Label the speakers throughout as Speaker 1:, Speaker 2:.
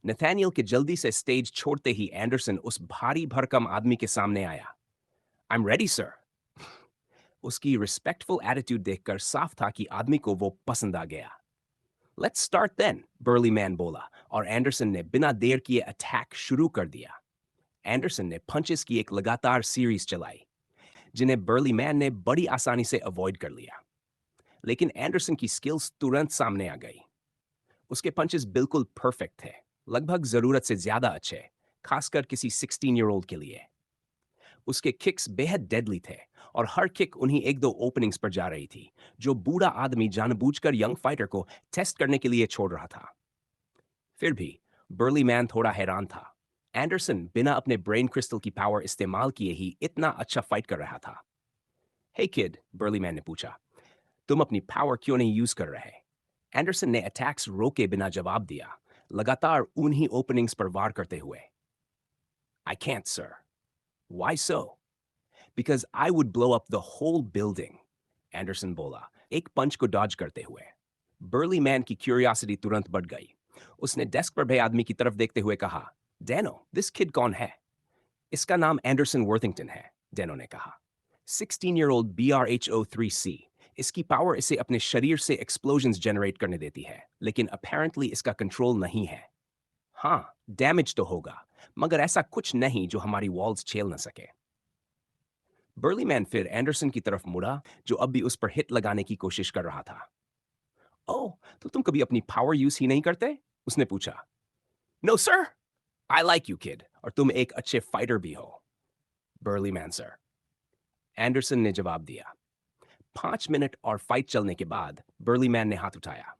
Speaker 1: Nathaniel के जल्दी से स्टेज छोड़ते ही एंडरसन उस भारी भरकम आदमी के सामने आया। आई एम रेडी सर। उसकी रिस्पेक्टफुल एटीट्यूड देखकर साफ था कि आदमी को वो पसंद आ गया। Let's start then, burly man बोला, और एंडरसन ने बिना देर किए अटैक शुरू कर दिया। एंडरसन ने पंचेस की एक लगातार सीरीज चलाई, जिन्हें बर्ली मैन ने बड़ी आसानी से अवॉइड कर लिया। लेकिन एंडरसन की स्किल्स तुरंत सामने आ गई। उसके पंचेस बिल्कुल परफेक्ट थे, लगभग जरूरत से ज्यादा अच्छे, खासकर किसी 16 ईयर ओल्ड के लिए। उसके किक्स बेहद डेडली थे, और हर किक उन्हीं एक दो ओपनिंग्स पर जा रही थी, जो बूढ़ा आदमी जानबूझकर यंग फाइटर को टेस्ट करने के लिए छोड़ रहा था। फिर भी बर्ली मैन थोड़ा हैरान था। एंडरसन बिना अपने ब्रेन क्रिस्टल की पावर इस्तेमाल किए ही इतना अच्छा फाइट कर रहा था। हे किड, बर्ली मैन ने पूछा, तुम अपनी पावर क्यों नहीं यूज कर रहे? एंडरसन ने अटैक्स रोके बिना जवाब दिया, लगातार उन्हीं ओपनिंग्स पर वार करते हुए। I can't sir. Why so? Because I would blow up the whole building, Anderson बोला, एक पंच को डॉज करते हुए। बर्ली मैन की क्यूरियोसिटी तुरंत बढ़ गई। उसने डेस्क पर बैठे आदमी की तरफ देखते हुए कहा, डैनो, दिस किड कौन है? इसका नाम एंडरसन वर्थिंगटन है, डैनो ने कहा। 16 ईयर ओल्ड BRHO3C। इसकी पावर इसे अपने शरीर से एक्सप्लोजन्स जनरेट करने देती है, लेकिन अपेरेंटली इसका कंट्रोल नहीं है। हाँ, डैमेज तो होगा, मगर ऐसा कुछ नहीं जो हमारी वॉल्स झेल न सके। बर्ली मैन फिर एंडरसन की तरफ मुड़ा, जो अब भी उस पर हिट लगाने की कोशिश कर रहा था। ओह, तो तुम कभी अपनी पावर यूज ही नहीं करते? उसने पूछा। No sir, I like you kid, और तुम एक अच्छे फाइटर भी हो, बर्ली मैन सर, एंडरसन ने जवाब दिया। 5 मिनट और फाइट चलने के बाद बर्ली मैन ने हाथ उठाया।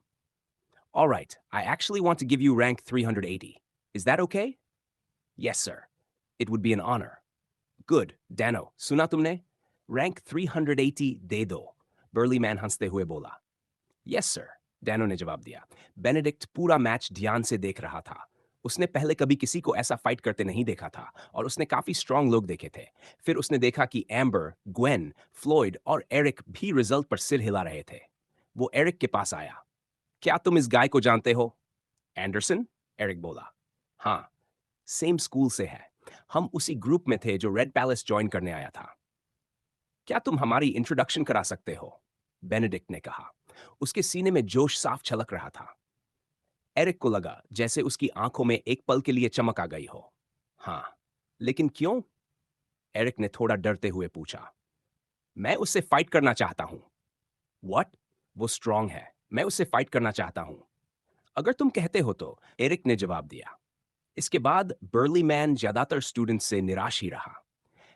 Speaker 1: All right, I actually want to give you rank 380. Is that okay? Yes, sir. It would be an honor. Good, Dano, सुना तुमने? Rank 380 दे दो, बर्ली मैन हंसते हुए बोला। यस सर, डैनो ने जवाब दिया। बेनेडिक्ट पूरा मैच ध्यान से देख रहा था। उसने पहले कभी किसी को ऐसा फाइट करते नहीं देखा था, और उसने काफी स्ट्रांग लोग देखे थे। फिर उसने देखा कि एम्बर, ग्वेन, फ्लॉयड और एरिक भी रिजल्ट पर सिर हिला रहे थे। वो एरिक के पास आया। क्या तुम इस गाय को जानते हो? एंडरसन, एरिक बोला। हाँ, सेम स्कूल से है। हम उसी ग्रुप में थे जो रेड पैलेस ज्वाइन करने आया था। क्या तुम हमारी इंट्रोडक्शन करा सकते हो? बेनेडिक्ट ने कहा। उसके सीने में जोश साफ छलक रहा था। एरिक को लगा जैसे उसकी आंखों में एक पल के लिए चमक आ गई हो। हाँ, लेकिन क्यों? एरिक ने थोड़ा डरते हुए पूछा। मैं उससे फाइट करना चाहता हूं। व्हाट? वो स्ट्रांग है, मैं उससे फाइट करना चाहता हूं। अगर तुम कहते हो तो, एरिक ने जवाब दिया। इसके बाद बर्ली मैन ज्यादातर स्टूडेंट्स से निराश ही रहा।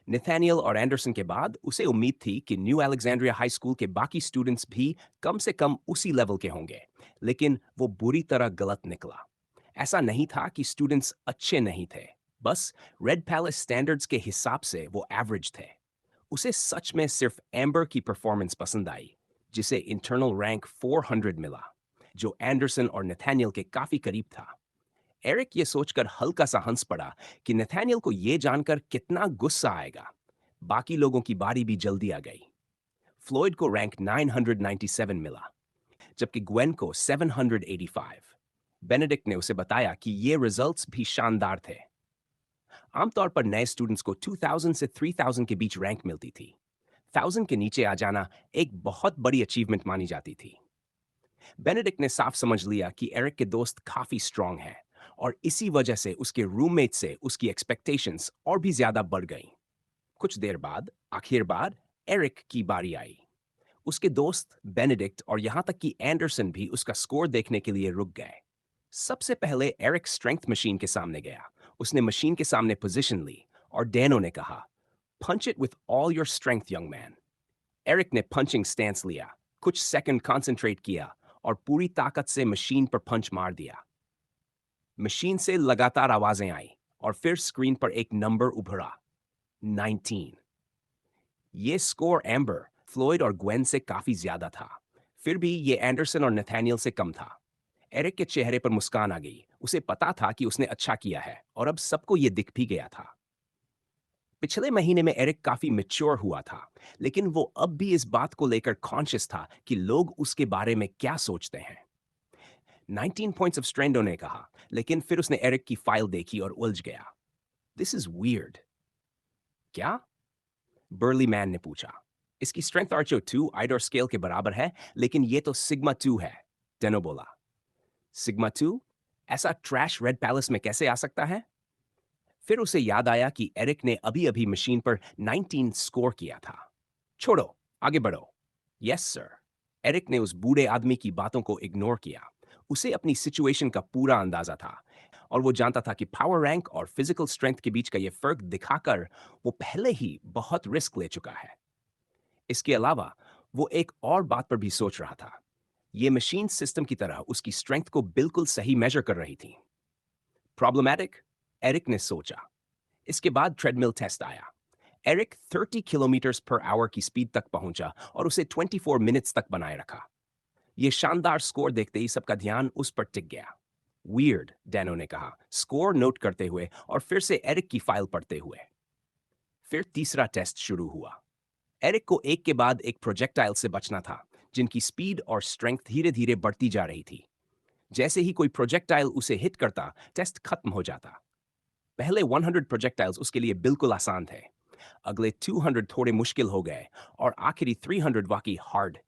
Speaker 1: नेथानियल और एंडरसन के बाद उसे उम्मीद थी कि न्यू अलेक्जेंड्रिया हाई स्कूल के बाकी स्टूडेंट्स भी कम से कम उसी लेवल के होंगे, लेकिन वो बुरी तरह गलत निकला। ऐसा नहीं था कि स्टूडेंट्स अच्छे नहीं थे, बस रेड पैलेस स्टैंडर्ड्स के हिसाब से वो एवरेज थे। उसे सच में सिर्फ एम्बर की परफॉर्मेंस पसंद आई, जिसे इंटरनल रैंक 400 मिला, जो एंडरसन और नेथानियल के काफी करीब था। एरिक ये सोचकर हल्का सा हंस पड़ा कि नेथानियल को ये जानकर कितना गुस्सा आएगा। बाकी लोगों की बारी भी जल्दी आ गई। फ्लॉयड को रैंक 997 मिला, जबकि ग्वेन को 785। बेनेडिक्ट ने उसे बताया कि ये रिजल्ट्स भी शानदार थे। आमतौर पर नए स्टूडेंट्स को 2000 से 3000 के बीच रैंक मिलती थी। 1000 के नीचे आ जाना एक बहुत बड़ी अचीवमेंट मानी जाती थी। बेनेडिक्ट ने साफ समझ लिया कि एरिक के दोस्त काफी स्ट्रांग हैं, और इसी वजह से उसके रूममेट से उसकी एक्सपेक्टेशंस और भी ज्यादा बढ़ गईं। कुछ देर बाद आखिरकार एरिक की बारी आई। उसके दोस्त बेनेडिक्ट और यहां तक कि एंडरसन भी उसका स्कोर देखने के लिए रुक गए। सबसे पहले एरिक स्ट्रेंथ मशीन के सामने गया। उसने मशीन के सामने पोजीशन ली, और डैनो ने कहा, punch it with all your strength young man. Eric ने पंचिंग स्टैंस लिया, कुछ सेकंड कंसंट्रेट किया, और पूरी ताकत से मशीन पर पंच मार दिया। मशीन से लगातार आवाजें आई, और फिर स्क्रीन पर एक नंबर उभरा, 19। ये स्कोर एम्बर, फ्लॉयड और ग्वेन से काफी ज्यादा था। फिर भी ये एंडरसन और नेथानियल से कम था। एरिक के चेहरे पर मुस्कान आ गई। उसे पता था कि उसने अच्छा किया है, और अब सबको ये दिख भी गया था। पिछले महीने में एरिक काफी मैच्योर हुआ था, लेकिन वो अब भी इस बात को लेकर कॉन्शियस था कि लोग उसके बारे में क्या सोचते हैं। 19 points of स्ट्रेंडो ने कहा, लेकिन फिर उसने एरिक की फाइल देखी और उलझ गया. This is weird. क्या? बर्ली मैन ने पूछा. इसकी स्ट्रेंथ आर्चो 2 आइडर स्केल के बराबर है, लेकिन ये तो सिग्मा 2 है. डेनो बोला. सिग्मा 2? ऐसा ट्रैश रेड पैलेस में कैसे आ सकता है? फिर उसे याद आया कि एरिक ने अभी अभी मशीन पर 19 स्कोर किया था. छोड़ो, आगे बढ़ो. Yes sir. एरिक ने उस बूढ़े आदमी की बातों को इग्नोर किया. उसे अपनी सिचुएशन का पूरा अंदाजा था और वो जानता था कि पावर रैंक और फिजिकल स्ट्रेंथ के बीच का ये फर्क दिखाकर वो पहले ही बहुत रिस्क ले चुका है. इसके अलावा वो एक और बात पर भी सोच रहा था. ये मशीन सिस्टम की तरह उसकी स्ट्रेंथ को बिल्कुल सही मेजर कर रही थी. प्रॉब्लमैटिक? एरिक ने सोचा. इसके बाद ट्रेडमिल टेस्ट आया. एरिक 30 किलोमीटर पर आवर की स्पीड तक पहुंचा और उसे 24 मिनट्स तक बनाए रखा. ये शानदार स्कोर देखते ही सबका ध्यान उस पर टिक गया. वियर्ड, डैनो ने कहा, स्कोर नोट करते हुए और फिर से एरिक की फाइल पढ़ते हुए. फिर तीसरा टेस्ट शुरू हुआ. एरिक को एक के बाद एक प्रोजेक्टाइल से बचना था, जिनकी स्पीड और स्ट्रेंथ धीरे धीरे बढ़ती जा रही थी. जैसे ही कोई प्रोजेक्टाइल उसे हिट करता, टेस्ट खत्म हो जाता. पहले 100 प्रोजेक्टाइल्स उसके लिए बिल्कुल आसान थे. अगले 200 थोड़े मुश्किल हो गए और आखिरी 300 वाकई हार्ड.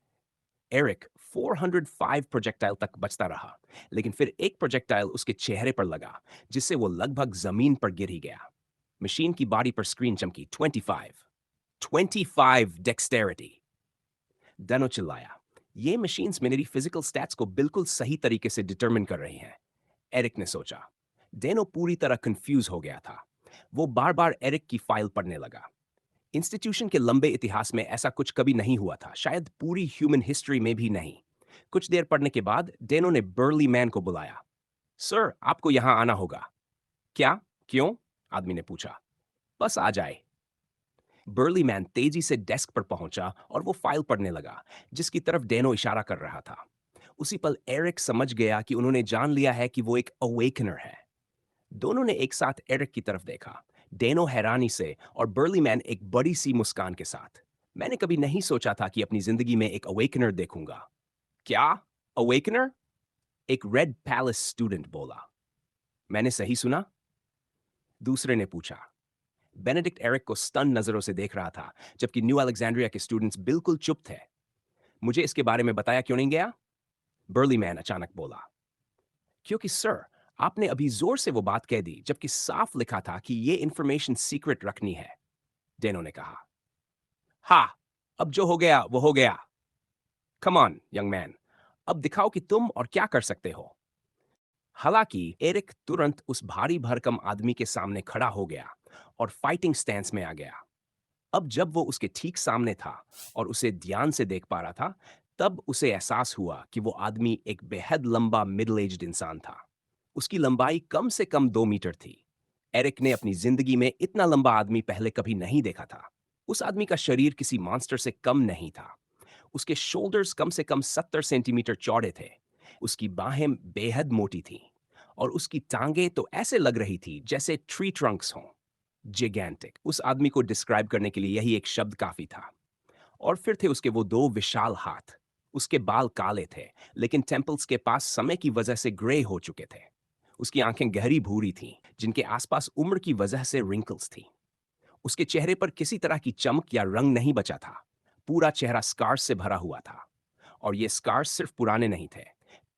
Speaker 1: एरिक 405 प्रोजेक्टाइल तक बचता रहा, लेकिन फिर एक प्रोजेक्टाइल उसके चेहरे पर लगा, जिससे वो लगभग जमीन पर गिर ही गया. मशीन की बॉडी पर स्क्रीन चमकी 25 डेक्सटेरिटी. डनो चिल्लाया. ये मशीन्स मेरी फिजिकल स्टैट्स को बिल्कुल सही तरीके से डिटरमिन कर रही हैं. एरिक ने सोचा. डेनो पूरी तरह कंफ्यूज हो गया था. वो बार बार एरिक की फाइल पढ़ने लगा. इंस्टीट्यूशन के लंबे इतिहास में ऐसा कुछ कभी नहीं हुआ था, शायद पूरी ह्यूमन हिस्ट्री में भी नहीं. कुछ देर पढ़ने के बाद डेनो ने बर्ली मैन को बुलाया. सर, आपको यहां आना होगा. क्या? क्यों? आदमी ने पूछा. बस आ जाए. बर्ली मैन तेजी से डेस्क पर पहुंचा और वो फाइल पढ़ने लगा, जिसकी तरफ डेनो इशारा कर रहा था. उसी पल एरिक समझ गया कि उन्होंने जान लिया है कि वो एक अवेकनर है. दोनों ने एक साथ एरिक की तरफ देखा, डेनो हैरानी से और बर्ली मैन एक बड़ी सी मुस्कान के साथ. मैंने कभी नहीं सोचा था कि अपनी जिंदगी में एक अवेकनर देखूंगा. क्या? अवेकनर? एक रेड पैलेस स्टूडेंट बोला. मैंने सही सुना? दूसरे ने पूछा. बेनेडिक्ट एरिक को स्टन नजरों से देख रहा था, जबकि न्यू अलेक्जेंड्रिया के स्टूडेंट्स बिल्कुल चुप थे. मुझे इसके बारे में बताया क्यों नहीं गया? बर्ली मैन अचानक बोला. क्योंकि सर, आपने अभी जोर से वो बात कह दी, जबकि साफ लिखा था कि ये इंफॉर्मेशन सीक्रेट रखनी है. डेनो ने कहा. हाँ, अब जो हो गया वो हो गया. कम ऑन यंग मैन, अब दिखाओ कि तुम और क्या कर सकते हो. हालांकि एरिक तुरंत उस भारी भरकम आदमी के सामने खड़ा हो गया और फाइटिंग स्टैंस में आ गया. अब जब वो उसके ठीक सामने था और उसे ध्यान से देख पा रहा था, तब उसे एहसास हुआ कि वो आदमी एक बेहद लंबा मिडिल एज्ड इंसान था. उसकी लंबाई कम से कम 2 मीटर थी. एरिक ने अपनी जिंदगी में इतना लंबा आदमी पहले कभी नहीं देखा था. उस आदमी का शरीर किसी मॉन्स्टर से कम नहीं था. उसके शोल्डर्स कम से कम 70 सेंटीमीटर चौड़े थे. उसकी बाहें बेहद मोटी थीं और उसकी टांगें तो ऐसे लग रही थी जैसे ट्री ट्रंक्स हों. जिगैंटिक, उस आदमी को डिस्क्राइब करने के लिए यही एक शब्द काफी था. और फिर थे उसके वो दो विशाल हाथ. उसके बाल काले थे, लेकिन टेम्पल्स के पास समय की वजह से ग्रे हो चुके थे. उसकी आंखें गहरी भूरी थीं, जिनके आसपास उम्र की वजह से रिंकल्स थीं. उसके चेहरे पर किसी तरह की चमक या रंग नहीं बचा था. पूरा चेहरा स्कार्स से भरा हुआ था. और ये स्कार्स सिर्फ पुराने नहीं थे.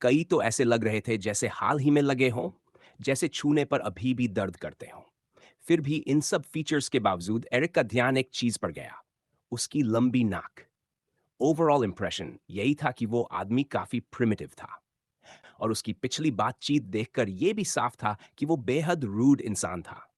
Speaker 1: कई तो ऐसे लग रहे थे जैसे हाल ही में लगे हों, जैसे छूने पर अभी भी दर्द करते हों. फिर भी इन सब फीचर्स के बावजूद एरिक का ध्यान एक चीज पर गया. उसकी लंबी नाक. ओवरऑल इंप्रेशन यही था कि वो आदमी काफी प्रिमिटिव था. और उसकी पिछली बातचीत देखकर यह भी साफ था कि वो बेहद रूड इंसान था.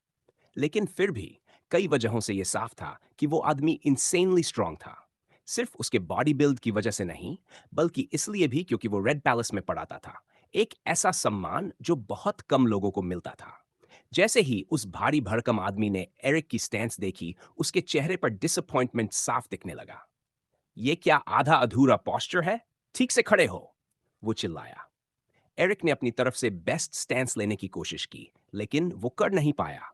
Speaker 1: लेकिन फिर भी कई वजहों से यह साफ था कि वो आदमी इंसेनली स्ट्रांग था. सिर्फ उसके बॉडी बिल्ड की वजह से नहीं, बल्कि इसलिए भी क्योंकि वो रेड पैलेस में पढ़ाता था. एक ऐसा सम्मान जो बहुत कम लोगों को मिलता था. जैसे ही उस भारी भरकम आदमी ने एरिक की स्टैंस देखी, उसके चेहरे पर डिसअपॉइंटमेंट साफ दिखने लगा. ये क्या आधा अधूरा पोस्चर है? ठीक से खड़े हो, वो चिल्लाया. एरिक ने अपनी तरफ से बेस्ट स्टैंस लेने की कोशिश की, लेकिन वो कर नहीं पाया.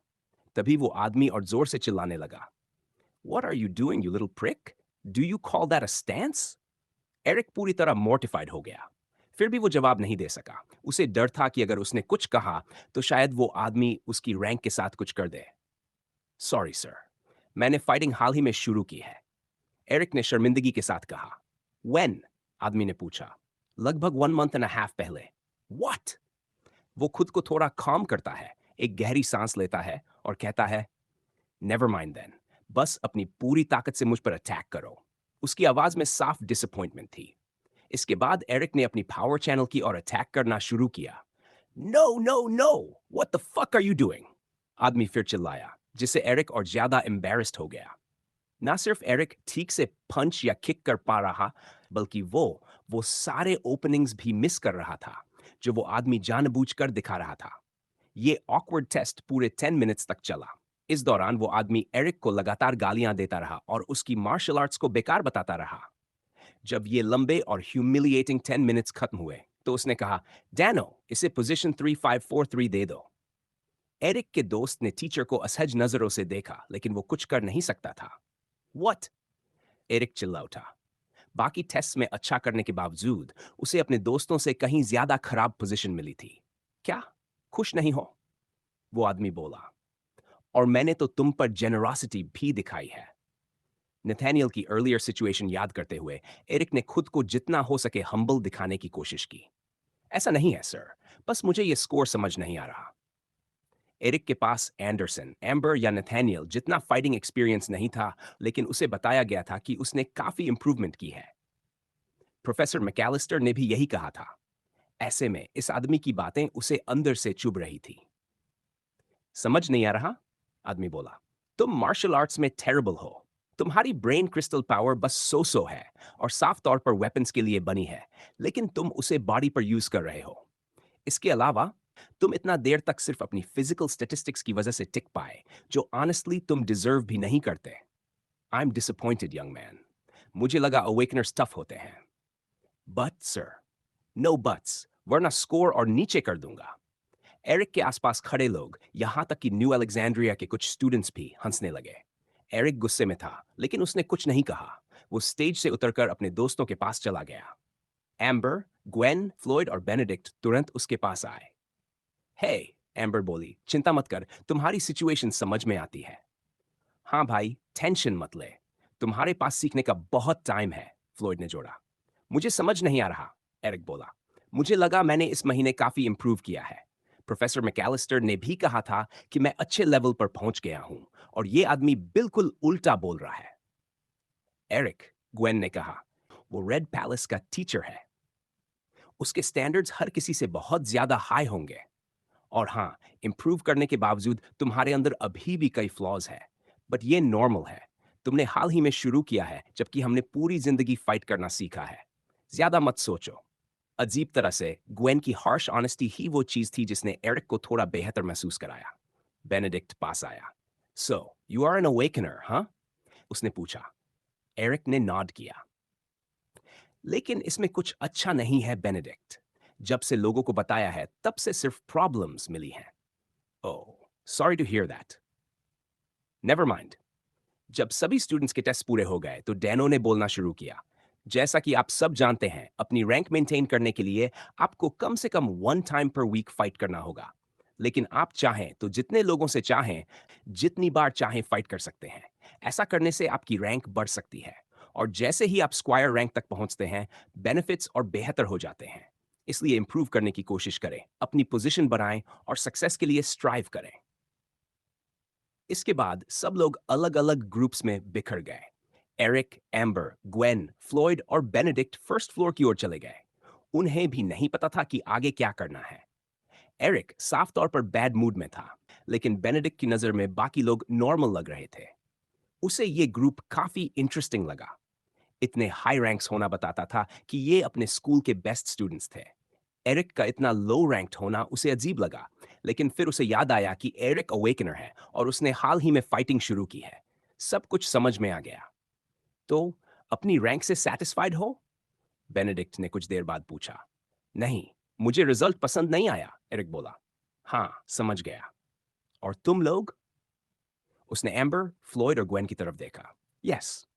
Speaker 1: तभी वो आदमी और जोर से चिल्लाने लगा. What are you doing, you little prick? Do you call that a stance? Eric पूरी तरह मोर्टिफाइड हो गया. फिर भी वो जवाब नहीं दे सका। उसे डर था कि अगर उसने कुछ कहा तो शायद वो आदमी उसकी रैंक के साथ कुछ कर दे। सॉरी सर, मैंने फाइटिंग हाल ही में शुरू की है, एरिक ने शर्मिंदगी के साथ कहा। व्हेन? आदमी ने पूछा। लगभग 1 मंथ एंड अ हाफ पहले। व्हाट? वो खुद को थोड़ा काम करता है, एक गहरी सांस लेता है और कहता है, नेवर माइंड देन, बस अपनी पूरी ताकत से मुझ पर अटैक करो। उसकी आवाज में साफ डिसअपॉइंटमेंट थी। इसके बाद एरिक ने अपनी पावर चैनल की ओर अटैक करना शुरू किया। No no no, what the fuck are you doing? आदमी फिर चिल्लाया, जिससे एरिक और ज्यादा एम्बेरस्ड हो गया। ना सिर्फ एरिक ठीक से पंच या किक कर पा रहा, बल्कि वो सारे ओपनिंग्स भी मिस कर रहा था जो वो आदमी जानबूझकर दिखा रहा था। ये ऑकवर्ड टेस्ट पूरे 10 मिनट्स तक चला। इस दौरान वो आदमी एरिक को लगातार गालियां देता रहा और उसकी मार्शल आर्ट्स को बेकार बताता रहा। जब ये लंबे और ह्यूमिलिएटिंग 10 मिनट्स खत्म हुए तो उसने कहा, डैनो, इसे पोजीशन 3543 दे दो। एरिक के दोस्त ने टीचर को असहज नजरों से देखा, लेकिन वो कुछ कर नहीं सकता था। व्हाट? एरिक चिल्ला उठा। बाकी टेस्ट में अच्छा करने के बावजूद उसे अपने दोस्तों से कहीं ज्यादा खराब पोजीशन मिली थी। क्या खुश नहीं हो? वो आदमी बोला। और मैंने तो तुम पर जेनरॉसिटी भी दिखाई है। नथानियल की अर्लियर सिचुएशन याद करते हुए एरिक ने खुद को जितना हो सके हम्बल दिखाने की कोशिश की। ऐसा नहीं है सर, बस मुझे ये स्कोर समझ नहीं आ रहा। एरिक के पास एंडरसन, एम्बर या नथानियल जितना फाइटिंग एक्सपीरियंस नहीं था, लेकिन उसे बताया गया था कि उसने काफी इंप्रूवमेंट की है। प्रोफेसर मैकेलिस्टर ने भी यही कहा था। ऐसे में इस आदमी की बातें उसे अंदर से चुभ रही थी। समझ नहीं आ रहा? आदमी बोला। तुम मार्शल आर्ट्स में टेरेबल हो। तुम्हारी ब्रेन क्रिस्टल पावर बस सो है और साफ तौर पर वेपन्स के लिए बनी है, लेकिन तुम उसे बॉडी पर यूज कर रहे हो। इसके अलावा तुम इतना देर तक सिर्फ अपनी फिजिकल स्टेटिस्टिक्स की वजह से टिक पाए, जो ऑनेस्टली तुम डिजर्व भी नहीं करते। I am disappointed young man. मुझे लगा अवेकनर्स टफ होते हैं। बट सर, नो बट्स, वरना स्कोर और नीचे कर दूंगा। एरिक के आसपास खड़े लोग, यहां तक कि न्यू अलेक्जेंड्रिया के कुछ स्टूडेंट्स भी हंसने लगे। एरिक गुस्से में था, लेकिन उसने कुछ नहीं कहा। वो स्टेज से उतरकर अपने दोस्तों के पास चला गया। एम्बर, ग्वेन, फ्लॉयड और बेनेडिक्ट तुरंत उसके पास आए। हे, एम्बर बोली, चिंता मत कर, तुम्हारी सिचुएशन समझ में आती है। हाँ भाई, टेंशन मत ले, तुम्हारे पास सीखने का बहुत टाइम है, फ्लॉयड ने जोड़ा। मुझे समझ नहीं आ रहा, एरिक बोला। मुझे लगा मैंने इस महीने काफी इंप्रूव किया है। प्रोफेसर मैकेलिस्टर ने भी कहा था कि मैं अच्छे लेवल पर पहुंच गया हूं, और ये आदमी बिल्कुल उल्टा बोल रहा है। एरिक, ग्वेन ने कहा, वो रेड पैलेस का टीचर है। उसके स्टैंडर्ड्स हर किसी से बहुत ज्यादा हाई होंगे। और हाँ, इंप्रूव करने के बावजूद तुम्हारे अंदर अभी भी कई फ्लॉज हैं, बट ये नॉर्मल है। तुमने हाल ही में शुरू किया है, जबकि हमने पूरी जिंदगी फाइट करना सीखा है। ज्यादा मत सोचो। अजीब तरह से ग्वेन की हार्श ऑनेस्टी ही वो चीज थी जिसने एरिक को थोड़ा बेहतर महसूस कराया। बेनेडिक्ट पास आया। So you are an awakener, हाँ? उसने पूछा। एरिक ने नॉड किया। लेकिन इसमें कुछ अच्छा नहीं है बेनेडिक्ट। जब से लोगों को बताया है, तब से सिर्फ प्रॉब्लम्स मिली हैं। Oh, sorry to hear that. Never mind. जब सभी स्टूडेंट्स के टेस्ट पूरे हो गए तो डैनो ने बोलना शुरू किया। जैसा कि आप सब जानते हैं, अपनी रैंक मेंटेन करने के लिए आपको कम से कम 1 टाइम पर वीक फाइट करना होगा। लेकिन आप चाहें तो जितने लोगों से चाहें, जितनी बार चाहें फाइट कर सकते हैं। ऐसा करने से आपकी रैंक बढ़ सकती है, और जैसे ही आप स्क्वायर रैंक तक पहुंचते हैं, बेनिफिट्स और बेहतर हो जाते हैं। इसलिए इंप्रूव करने की कोशिश करें, अपनी पोजीशन बनाएं और सक्सेस के लिए स्ट्राइव करें। इसके बाद सब लोग अलग-अलग ग्रुप्स में बिखर गए। एरिक, एम्बर, ग्वेन, फ्लॉयड और बेनेडिक्ट फर्स्ट फ्लोर की ओर चले गए। उन्हें भी नहीं पता था कि आगे क्या करना है। एरिक साफ तौर पर बैड मूड में था, लेकिन बेनेडिक्ट की नजर में बाकी लोग नॉर्मल लग रहे थे। उसे ये ग्रुप काफी इंटरेस्टिंग लगा। इतने हाई रैंक्स होना बताता था कि ये अपने स्कूल के बेस्ट स्टूडेंट्स थे। एरिक का इतना लो रैंक्ड होना उसे अजीब लगा, लेकिन फिर उसे याद आया कि एरिक अवेकनर है और उसने हाल ही में फाइटिंग शुरू की है। सब कुछ समझ में आ गया। तो अपनी रैंक से सेटिस्फाइड हो? बेनेडिक्ट ने कुछ देर बाद पूछा। नहीं, मुझे रिजल्ट पसंद नहीं आया, एरिक बोला। हाँ, समझ गया। और तुम लोग? उसने एम्बर, फ्लॉयड और ग्वेन की तरफ देखा। यस,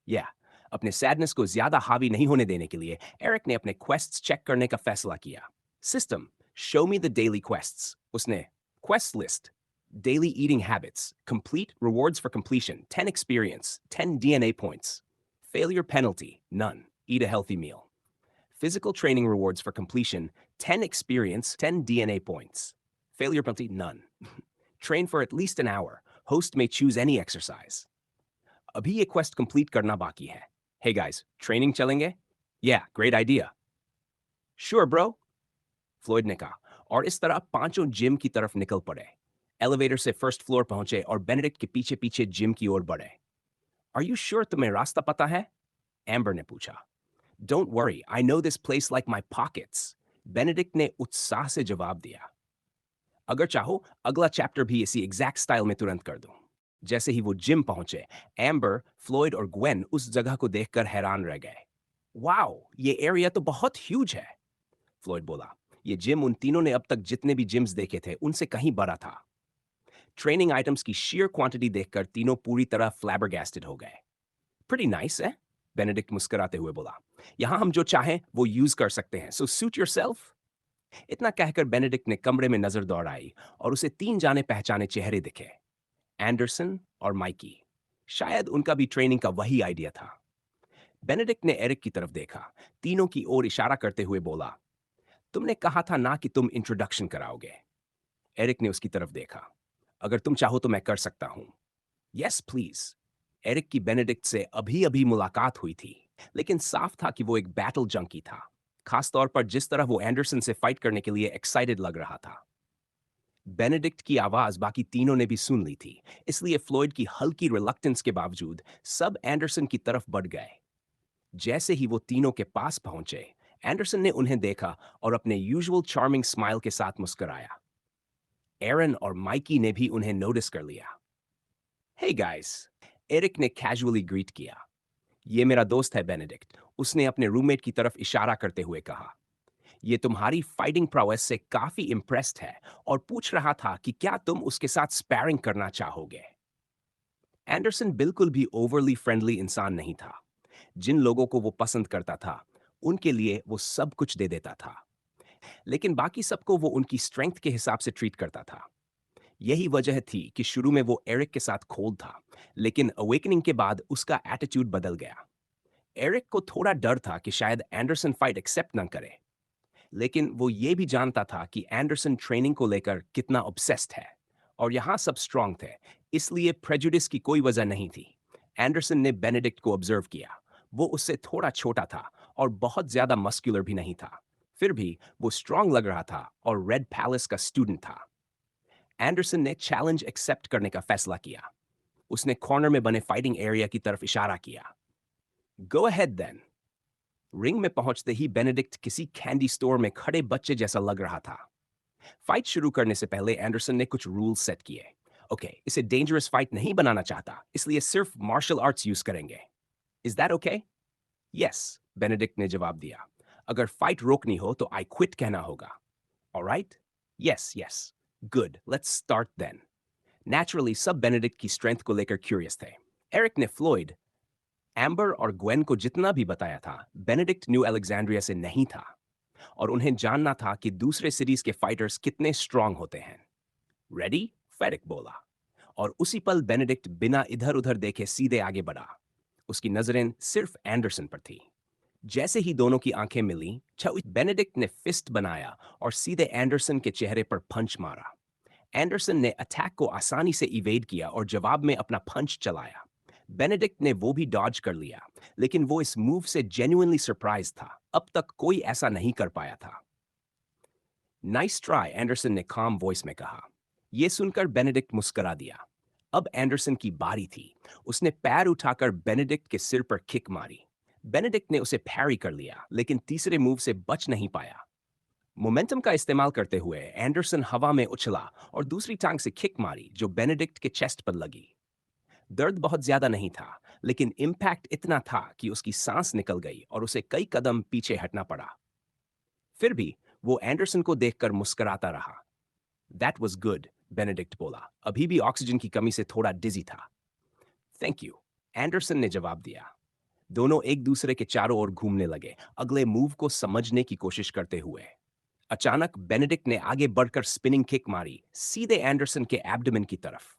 Speaker 1: या, अपने सैडनेस को ज्यादा हावी नहीं होने देने के लिए एरिक ने अपने क्वेस्ट्स चेक करने का फैसला किया। System, show me the daily quests. उसने quest list, daily eating habits, complete rewards for completion, 10 experience, 10 DNA points. Failure penalty, none. Eat a healthy meal. Physical training rewards for completion, 10 experience, 10 DNA points. Failure penalty, none. Train for at least an hour. Host may choose any exercise. अभी ये quest complete करना बाकी है. Hey guys, training चलेंगे? Yeah, great idea. Sure bro, Floyd ने कहा, और इस तरह पांचों जिम की तरफ निकल पड़े। एलिवेटर से फर्स्ट फ्लोर पहुंचे और बेनेडिक्ट के पीछे पीछे जिम की ओर बढ़े। आर यू श्योर तुम्हें रास्ता पता है? एम्बर ने पूछा। Don't worry, I know this place like my pockets, Benedict ने उत्साह से जवाब दिया। अगर चाहो अगला चैप्टर भी इसी एग्जैक्ट स्टाइल में तुरंत कर दूं। जैसे ही वो जिम पहुंचे, एम्बर, फ्लॉयड और ग्वेन उस जगह को देखकर हैरान रह गए। वाओ, ये एरिया तो बहुत ह्यूज है, फ्लॉयड बोला। ये जिम उन तीनों ने अब तक जितने भी जिम्स देखे थे उनसे कहीं बड़ा था। ट्रेनिंग आइटम्स की sheer क्वांटिटी देखकर तीनों पूरी तरह फ्लैबरगैस्टेड हो गए। प्रीटी नाइस है, बेनेडिक्ट मुस्कुराते हुए बोला। यहां हम जो चाहें वो यूज कर सकते हैं, सो सूट योरसेल्फ। इतना कहकर बेनेडिक्ट ने कमरे में नजर दौड़ाई और उसे तीन जाने पहचाने चेहरे दिखे, एंडरसन और माइकी। शायद उनका भी ट्रेनिंग का वही आइडिया था। बेनेडिक्ट ने एरिक की तरफ देखा, तीनों की ओर इशारा करते हुए बोला, तुमने कहा था ना कि तुम इंट्रोडक्शन कराओगे। एरिक ने उसकी तरफ देखा। अगर तुम चाहो तो मैं कर सकता हूं। Yes please. एरिक की बेनेडिक्ट से अभी अभी मुलाकात हुई थी, लेकिन साफ था कि वो एक बैटल जंकी था, खासतौर पर जिस तरह वो एंडरसन से फाइट करने के लिए एक्साइटेड लग रहा था। बेनेडिक्ट की आवाज बाकी तीनों ने भी सुन ली थी, इसलिए फ्लॉयड की हल्की रिलक्टेंस के बावजूद सब एंडरसन की तरफ बढ़ गए। जैसे ही वो तीनों के पास पहुंचे, एंडरसन ने उन्हें देखा और अपने यूजुअल चार्मिंग स्माइल के साथ मुस्कुराया। एरन और माइकी ने भी उन्हें नोटिस कर लिया। हे गाइस, एरिक ने कैजुअली ग्रीट किया। ये मेरा दोस्त है बेनेडिक्ट, उसने अपने रूममेट की तरफ इशारा करते हुए कहा। ये तुम्हारी फाइटिंग प्रोवेस से काफी इम्प्रेस्ड है और पूछ रहा था कि क्या तुम उसके साथ स्पैरिंग करना चाहोगे। एंडरसन बिल्कुल भी ओवरली फ्रेंडली इंसान नहीं था। जिन लोगों को वो पसंद करता था, उनके लिए वो सब कुछ दे देता था, लेकिन बाकी सबको वो उनकी स्ट्रेंथ के हिसाब से ट्रीट करता था। यही वजह थी कि शुरू में वो एरिक के साथ कोल्ड था, लेकिन अवेकनिंग के बाद उसका एटीट्यूड बदल गया। एरिक को थोड़ा डर था कि शायद एंडरसन फाइट एक्सेप्ट न करे, लेकिन वो ये भी जानता था कि एंडरसन ट्रेनिंग को लेकर कितना ऑब्सेस्ड है, और यहाँ सब स्ट्रांग थे, इसलिए प्रेजुडिस की कोई वजह नहीं थी। एंडरसन ने बेनेडिक्ट को ऑब्जर्व किया। वो उससे थोड़ा छोटा था और बहुत ज्यादा मस्कुलर भी नहीं था, फिर भी वो स्ट्रांग लग रहा था और रेड पैलेस का स्टूडेंट था। एंडरसन ने चैलेंज एक्सेप्ट करने का फैसला किया। उसने कॉर्नर में बने फाइटिंग एरिया की तरफ इशारा किया। Go ahead then. रिंग में पहुंचते ही बेनेडिक्ट किसी कैंडी स्टोर में खड़े बच्चे जैसा लग रहा था। फाइट शुरू करने से पहले एंडरसन ने कुछ रूल्स सेट किए। ओके, इसे डेंजरस फाइट नहीं बनाना चाहता, इसलिए सिर्फ मार्शल आर्ट्स यूज करेंगे। Is that okay? Yes, Benedict ने जवाब दिया। अगर फाइट रोकनी हो तो आई क्विट कहना होगा। Alright? Yes yes. Good, let's start then. Naturally सब बेनेडिक्ट की स्ट्रेंथ को लेकर क्यूरियस थे। एरिक ने फ्लॉयड, एम्बर और ग्वेन को जितना भी बताया था, बेनेडिक्ट न्यू अलेक्जेंड्रिया से नहीं था, और उन्हें जानना था कि दूसरे सिटीज के फाइटर्स कितने स्ट्रांग होते हैं। रेडी? फेरिक बोला, और उसी पल बेनेडिक्ट बिना इधर उधर देखे सीधे आगे बढ़ा। उसकी नजरें सिर्फ एंडरसन पर थी। जैसे ही दोनों की आंखें मिली, बेनेडिक्ट ने फिस्ट बनाया और सीधे एंडरसन के चेहरे पर पंच मारा। एंडरसन ने अटैक को आसानी से इवेड किया और जवाब में अपना पंच चलाया। बेनेडिक्ट ने वो भी डॉज कर लिया, लेकिन वो इस मूव से जेन्युइनली सरप्राइज था। अब तक कोई ऐसा नहीं कर पाया था। नाइस ट्राई, एंडरसन ने काम वॉइस में कहा। यह सुनकर बेनेडिक्ट मुस्कुरा दिया। अब एंडरसन की बारी थी। उसने पैर उठाकर बेनेडिक्ट के सिर पर किक मारी। बेनेडिक्ट ने उसे पैरी कर लिया, लेकिन तीसरे मूव से बच नहीं पाया। मोमेंटम का इस्तेमाल करते हुए एंडरसन हवा में उछला और दूसरी टांग से किक मारी, जो बेनेडिक्ट के चेस्ट पर लगी। दर्द बहुत ज्यादा नहीं था, लेकिन इम्पैक्ट इतना था कि उसकी सांस निकल गई और उसे कई कदम पीछे हटना पड़ा। फिर भी वो एंडरसन को देखकर मुस्कुराता रहा। दैट वॉज गुड, बेनेडिक्ट बोला, अभी भी ऑक्सीजन की कमी से थोड़ा डिजी था। थैंक यू, एंडरसन ने जवाब दिया। दोनों एक दूसरे के चारों ओर घूमने लगे, अगले मूव को समझने की कोशिश करते हुए। अचानक बेनेडिक्ट ने आगे बढ़कर स्पिनिंग किक मारी, सीधे एंडरसन के एब्डोमेन की तरफ।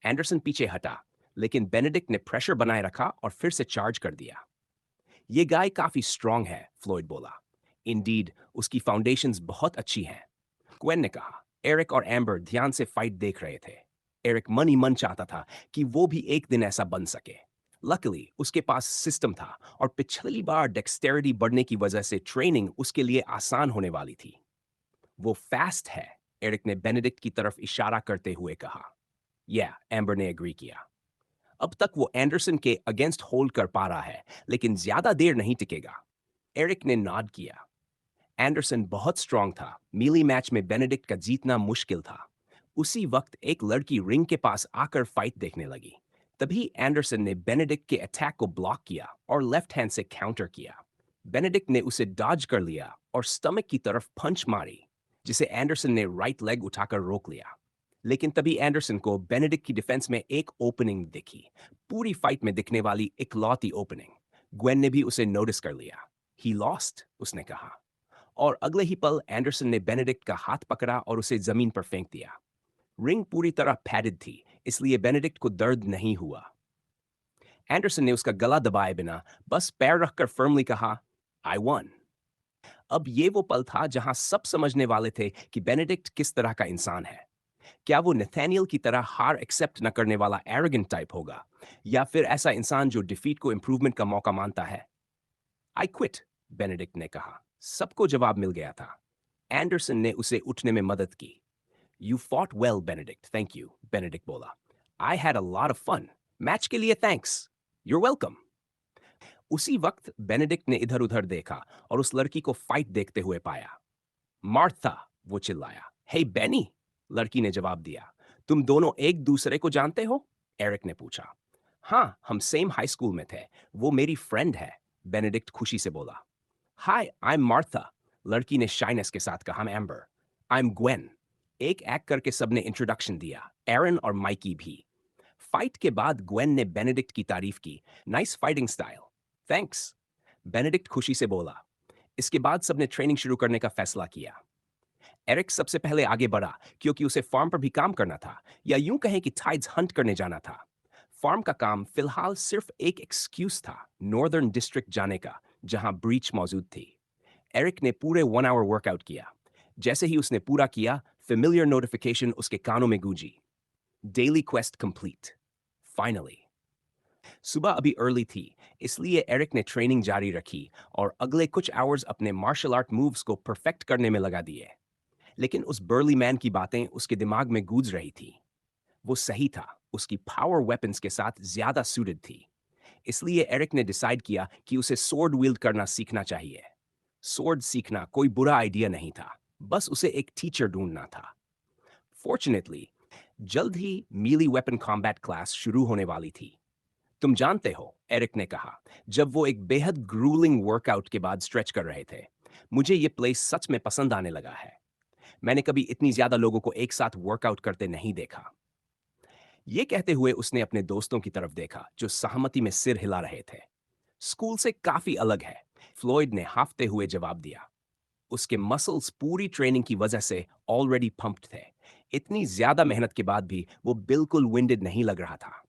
Speaker 1: एंडरसन पीछे हटा, लेकिन बेनेडिक्ट ने प्रेशर बनाए रखा और फिर से चार्ज कर दिया। ये गाय काफी स्ट्रांग है, फ्लॉयड बोला। इंडीड, उसकी फाउंडेशंस बहुत अच्छी हैं। ग्वेन ने कहा। एरिक और एम्बर ध्यान से फाइट देख रहे थे। एरिक मन ही मन चाहता था कि वो भी एक दिन ऐसा बन सके। लकीली उसके पास सिस्टम था और पिछली बार डेक्सटेरिटी बढ़ने की वजह से ट्रेनिंग उसके लिए आसान होने वाली थी। वो फास्ट है, एरिक ने बेनेडिक्ट की तरफ इशारा करते हुए कहा। या, एम्बर ने एग्री किया। अब तक वो एंडरसन के अगेंस्ट होल्ड कर पा रहा है, लेकिन ज्यादा देर नहीं टिकेगा। एरिक ने नॉड किया। एंडरसन बहुत स्ट्रांग था, मीली मैच में बेनेडिक्ट का जीतना मुश्किल था। उसी वक्त एक लड़की रिंग के पास आकर फाइट देखने लगी। तभी एंडरसन ने बेनेडिक्ट के अटैक को ब्लॉक किया और लेफ्ट हैंड से काउंटर किया। बेनेडिक्ट ने उसे डॉज कर लिया और स्टमक की तरफ पंच मारी, जिसे एंडरसन ने राइट लेग उठाकर रोक लिया। लेकिन तभी एंडरसन को बेनेडिक्ट की डिफेंस में एक ओपनिंग दिखी, पूरी फाइट में दिखने वाली इकलौती ओपनिंग। ग्वेन ने भी उसे नोटिस कर लिया। ही लॉस्ट, उसने कहा। और अगले ही पल एंडरसन ने बेनेडिक्ट का हाथ पकड़ा और उसे जमीन पर फेंक दिया। रिंग पूरी तरह पैडेड थी, इसलिए बेनेडिक्ट को दर्द नहीं हुआ। एंडरसन ने उसका गला दबाए बिना बस पैर रखकर फर्मली कहा, आई वन। अब ये वो पल था जहां सब समझने वाले थे कि बेनेडिक्ट किस तरह का इंसान है। क्या वो नथानियल की तरह हार एक्सेप्ट न करने वाला एरोगेंट टाइप होगा, या फिर ऐसा इंसान जो डिफीट को इंप्रूवमेंट का मौका मानता है? आई क्विट, बेनेडिक्ट ने कहा। सबको जवाब मिल गया था। एंडरसन ने उसे उठने में मदद की। You fought well, Benedict, thank you, Benedict बोला। I had a lot of fun. Match के लिए थैंक्स। Your welcome. उसी वक्त बेनेडिक्ट ने इधर उधर देखा और उस लड़की को फाइट देखते हुए पाया। मार्था, वो चिल्लाया। हे बेनी, लड़की ने जवाब दिया। तुम दोनों एक दूसरे को जानते हो? एरिक ने पूछा। हाँ, हम सेम हाई स्कूल में थे। वो मेरी फ्रेंड है, बेनेडिक्ट खुशी से बोला। हाय, आई एम मार्था, लड़की ने शाइनेस के साथ कहा। I am amber. I am Gwen. एक एक करके सबने इंट्रोडक्शन दिया, एरन और माइकी भी। फाइट के बाद ग्वेन ने बेनेडिक्ट की तारीफ की। Nice fighting style. Thanks, Benedict खुशी से बोला। इसके बाद सबने ट्रेनिंग शुरू करने का फैसला किया। एरिक सबसे पहले आगे बढ़ा, क्योंकि उसे फार्म पर भी काम करना था, या यूं कहें कि टाइड्स हंट करने जाना था। फार्म का काम फिलहाल सिर्फ एक एक्सक्यूज था नॉर्दर्न डिस्ट्रिक्ट जाने का, जहां ब्रीच मौजूद थी। एरिक ने पूरे 1 आवर वर्कआउट किया। जैसे ही उसने पूरा किया, फेमिलियर नोटिफिकेशन उसके कानों में गूंजी। Daily quest complete. फाइनली। सुबह अभी अर्ली थी, इसलिए एरिक ने ट्रेनिंग जारी रखी और अगले कुछ आवर्स अपने मार्शल आर्ट मूव्स को परफेक्ट करने में लगा दिए। लेकिन उस बर्ली मैन की बातें उसके दिमाग में गूंज रही थी। वो सही था, उसकी पावर वेपन्स के साथ ज्यादा सूटेड थी। इसलिए एरिक ने डिसाइड किया कि उसे सोर्ड विल्ड करना सीखना चाहिए। सोर्ड सीखना कोई बुरा आइडिया नहीं था, बस उसे एक टीचर ढूंढना था। फॉर्चुनेटली, जल्द ही मीली वेपन कॉम्बैट क्लास शुरू होने वाली थी। तुम जानते हो, एरिक ने कहा, जब वो एक बेहद ग्रूलिंग वर्कआउट के बाद स्ट्रेच कर रहे थे, मुझे ये प्लेस सच में पसंद आने लगा है। मैंने कभी इतनी ज्यादा लोगों को एक साथ वर्कआउट करते नहीं देखा। ये कहते हुए उसने अपने दोस्तों की तरफ देखा, जो सहमति में सिर हिला रहे थे। स्कूल से काफी अलग है, फ्लॉयड ने हाफते हुए जवाब दिया। उसके मसल्स पूरी ट्रेनिंग की वजह से ऑलरेडी पंप्ड थे। इतनी ज्यादा मेहनत के बाद भी वो बिल्कुल विंडेड नहीं लग रहा था।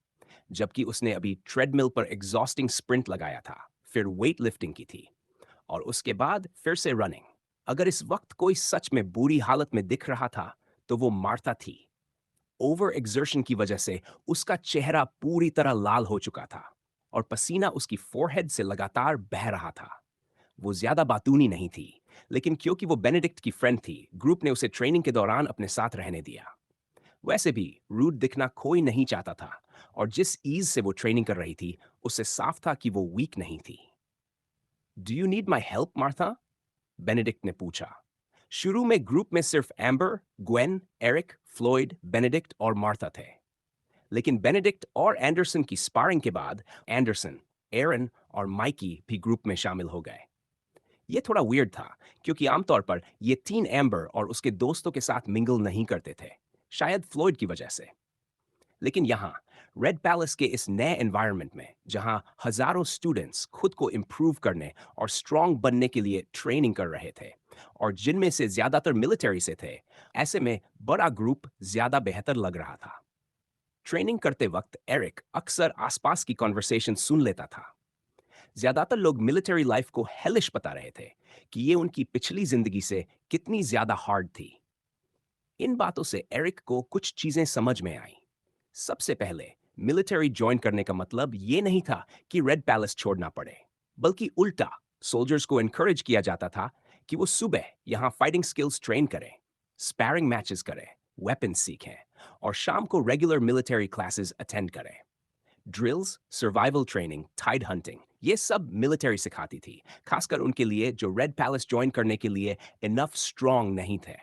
Speaker 1: जबकि उसने अभी ट्रेडमिल पर एग्जॉस्टिंग स्प्रिंट लगाया था, फिर वेट लिफ्टिंग की थी, और उसके बाद फिर से रनिंग। अगर इस वक्त कोई सच में बुरी हालत में दिख रहा था, तो वो मार्था थी। ओवर एक्सर्शन की वजह से उसका चेहरा पूरी तरह लाल हो चुका था और पसीना उसकी फोरहेड से लगातार बह रहा था। वो ज्यादा बातूनी नहीं थी, लेकिन क्योंकि वो बेनेडिक्ट की फ्रेंड थी, ग्रुप ने उसे ट्रेनिंग के दौरान अपने साथ रहने दिया। वैसे भी रूड दिखना कोई नहीं चाहता था, और जिस ईज से वो ट्रेनिंग कर रही थी, उससे साफ था कि वो वीक नहीं थी। Do you need my help, Martha? Benedict ने पूछा। शुरू में ग्रुप में सिर्फ Amber, Gwen, Eric, Floyd, Benedict और मार्था थे। लेकिन बेनेडिक्ट और एंडरसन की स्पारिंग के बाद एंडरसन, एरन और माइकी भी ग्रुप में शामिल हो गए। ये थोड़ा वियर्ड था, क्योंकि आमतौर पर ये तीन एम्बर और उसके दोस्तों के साथ मिंगल नहीं करते थे, शायद फ्लॉयड की वजह से। लेकिन यहाँ रेड पैलेस के इस नए एनवायरनमेंट में जहाँ हजारों स्टूडेंट्स खुद को इम्प्रूव करने और स्ट्रांग बनने के लिए ट्रेनिंग कर रहे थे और जिनमें से ज्यादातर मिलिट्री से थे, ऐसे में बड़ा ग्रुप ज्यादा बेहतर लग रहा था। ट्रेनिंग करते वक्त एरिक अक्सर आसपास की कॉन्वर्सेशन सुन लेता था। ज्यादातर लोग मिलिट्री लाइफ को हेलिश बता रहे थे कि ये उनकी पिछली जिंदगी से कितनी ज्यादा हार्ड थी। इन बातों से एरिक को कुछ चीजें समझ में आई। सबसे पहले, मिलिट्री ज्वाइन करने का मतलब ये नहीं था कि रेड पैलेस छोड़ना पड़े, बल्कि उल्टा सोल्जर्स को एनकरेज किया जाता था कि वो सुबह यहाँ फाइटिंग स्किल्स ट्रेन करें, स्पैरिंग मैचेस करें, वेपन्स सीखें और शाम को रेगुलर मिलिट्री क्लासेस अटेंड करें। Drills, survival training, tide hunting, ये सब मिलिट्री सिखाती थी, खासकर उनके लिए जो रेड पैलेस ज्वाइन करने के लिए इनफ स्ट्रांग नहीं थे।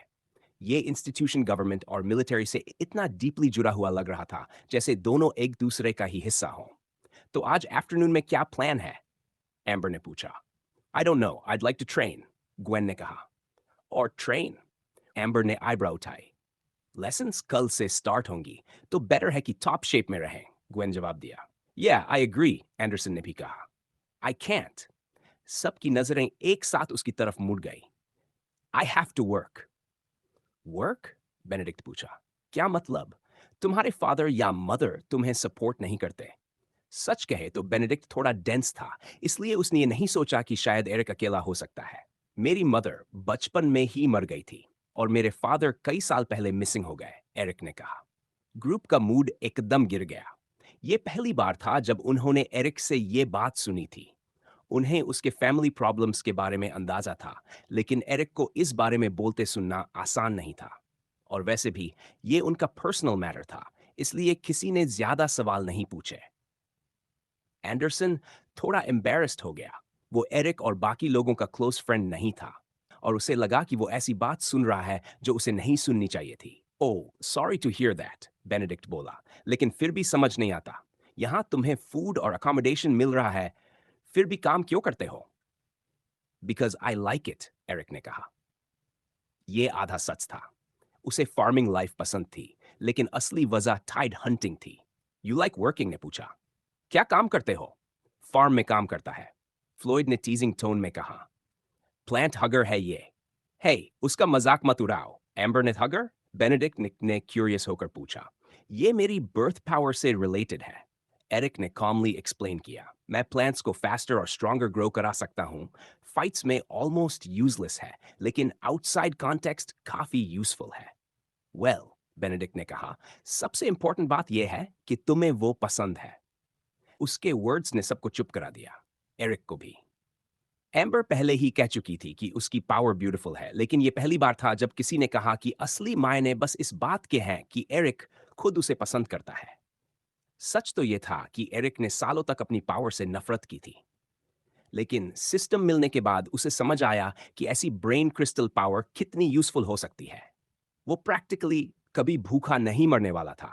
Speaker 1: ये इंस्टीट्यूशन गवर्नमेंट और मिलिट्री से इतना डीपली जुड़ा हुआ लग रहा था जैसे दोनों एक दूसरे का ही हिस्सा हो। तो आज आफ्टरनून में क्या प्लान है? एम्बर ने पूछा। I don't know, I'd like to train, Gwen ने कहा। और ट्रेन? एम्बर ने आईब्रो उठाई। लेसन्स कल से स्टार्ट होंगी, तो बेटर है कि टॉप शेप में रहें, ग्वेन जवाब दिया। Yeah, I agree, एंडरसन ने भी कहा। I can't. सबकी नजरें एक साथ उसकी तरफ मुड़ गई। I have to work. Work? Benedict पूछा। क्या मतलब? तुम्हारे फादर या मदर तुम्हें सपोर्ट नहीं करते? सच कहे तो बेनेडिक्ट थोड़ा डेंस था, इसलिए उसने ये नहीं सोचा कि शायद एरिक अकेला हो सकता है। मेरी मदर बचपन में ही मर गई थी और मेरे फादर कई साल पहले मिसिंग हो गए, एरिक ने कहा। ग्रुप का मूड एकदम गिर गया। ये पहली बार था जब उन्होंने एरिक से ये बात सुनी थी। उन्हें उसके फैमिली प्रॉब्लम्स के बारे में अंदाजा था, लेकिन एरिक को इस बारे में बोलते सुनना आसान नहीं था। और वैसे भी ये उनका पर्सनल मैटर था, इसलिए किसी ने ज्यादा सवाल नहीं पूछे। एंडरसन थोड़ा एम्बेरस्ड हो गया। वो एरिक और बाकी लोगों का क्लोज फ्रेंड नहीं था और उसे लगा कि वो ऐसी बात सुन रहा है जो उसे नहीं सुननी चाहिए थी। Oh, sorry to hear that, Benedict बोला, लेकिन फिर भी समझ नहीं आता। यहाँ तुम्हें फूड और अकोमोडेशन मिल रहा है, फिर भी काम क्यों करते हो? Because I like it, Eric ने कहा। ये आधा सच था। उसे फार्मिंग लाइफ पसंद थी, लेकिन असली वजह टाइड हंटिंग थी। यू लाइक वर्किंग ने पूछा। क्या काम करते हो? फार्म में काम करता है, फ्लोइड ने टीजिंग टोन में कहा। प्लांट हगर है ये। हे, उसका मजाक मत उड़ाओ। एम्बर ने हगर? बेनेडिक्ट ने क्यूरियस होकर पूछा। ये मेरी बर्थ पावर से रिलेटेड है, एरिक ने कॉमली एक्सप्लेन किया। मैं प्लांट्स को फास्टर और स्ट्रॉन्गर ग्रो करा सकता हूँ। फाइट्स में ऑलमोस्ट यूजलेस है, लेकिन आउटसाइड कॉन्टेक्स्ट काफी यूजफुल है। वेल, बेनेडिक्ट ने कहा, सबसे इंपॉर्टेंट बात यह है कि तुम्हें वो पसंद है। उसके वर्ड्स ने सबको चुप करा दिया, एरिक को भी। एम्बर पहले ही कह चुकी थी कि उसकी पावर ब्यूटीफुल है, लेकिन यह पहली बार था जब किसी ने कहा कि असली मायने बस इस बात के हैं कि एरिक खुद उसे पसंद करता है। सच तो यह था कि एरिक ने सालों तक अपनी पावर से नफरत की थी, लेकिन सिस्टम मिलने के बाद उसे समझ आया कि ऐसी ब्रेन क्रिस्टल पावर कितनी यूजफुल हो सकती है। वो प्रैक्टिकली कभी भूखा नहीं मरने वाला था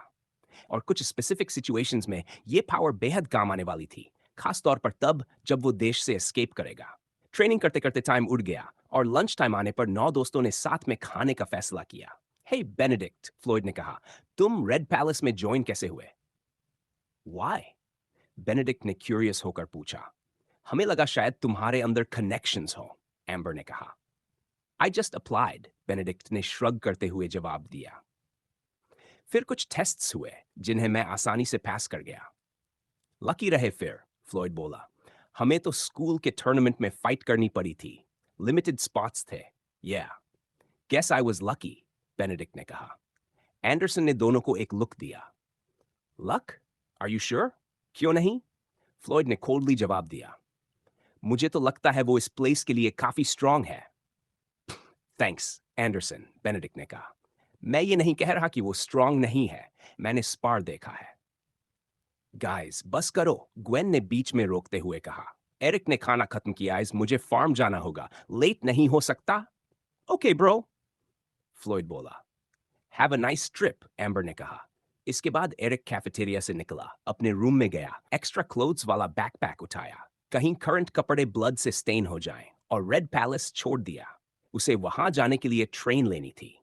Speaker 1: और कुछ स्पेसिफिक सिचुएशंस में ये पावर बेहद काम आने वाली थी, खास तौर पर तब जब वो देश से एस्केप करेगा। ट्रेनिंग करते करते टाइम उड़ गया और लंच टाइम आने पर 9 दोस्तों ने साथ में खाने का फैसला किया। हे बेनेडिक्ट, फ्लोइड ने कहा, तुम रेड पैलेस में ज्वाइन कैसे हुए? वाई? बेनेडिक्ट ने क्यूरियस होकर पूछा। हमें लगा शायद तुम्हारे अंदर कनेक्शंस हो, एम्बर ने कहा। आई जस्ट अप्लाइड, बेनेडिक्ट ने श्रग करते हुए जवाब दिया। फिर कुछ टेस्ट्स हुए जिन्हें मैं आसानी से पास कर गया। लकी रहे फिर, फ्लोइड बोला। हमें तो स्कूल के टूर्नामेंट में फाइट करनी पड़ी थी, लिमिटेड स्पॉट्स थे। Yeah guess I was lucky, Benedict ने कहा। एंडरसन ने दोनों को एक लुक दिया। लक? Are you sure? क्यों नहीं? फ्लोइड ने कोल्डली जवाब दिया। मुझे तो लगता है वो इस प्लेस के लिए काफी स्ट्रांग है। थैंक्स, एंडरसन, बेनेडिक्ट ने कहा। मैं ये नहीं कह रहा कि वो स्ट्रांग नहीं है, मैंने स्पार देखा है। गाइस, बस करो, ग्वेन ने बीच में रोकते हुए कहा। एरिक ने खाना खत्म किया, इस मुझे फार्म जाना होगा, लेट नहीं हो सकता। ओके ब्रो, फ्लोइड बोला। Have a nice trip, amber ने कहा। इसके बाद एरिक कैफेटेरिया से निकला, अपने रूम में गया, एक्स्ट्रा क्लोथ्स वाला बैकपैक उठाया, कहीं करंट कपड़े ब्लड से स्टेन हो जाएं, और रेड पैलेस छोड़ दिया। उसे वहां जाने के लिए ट्रेन लेनी थी।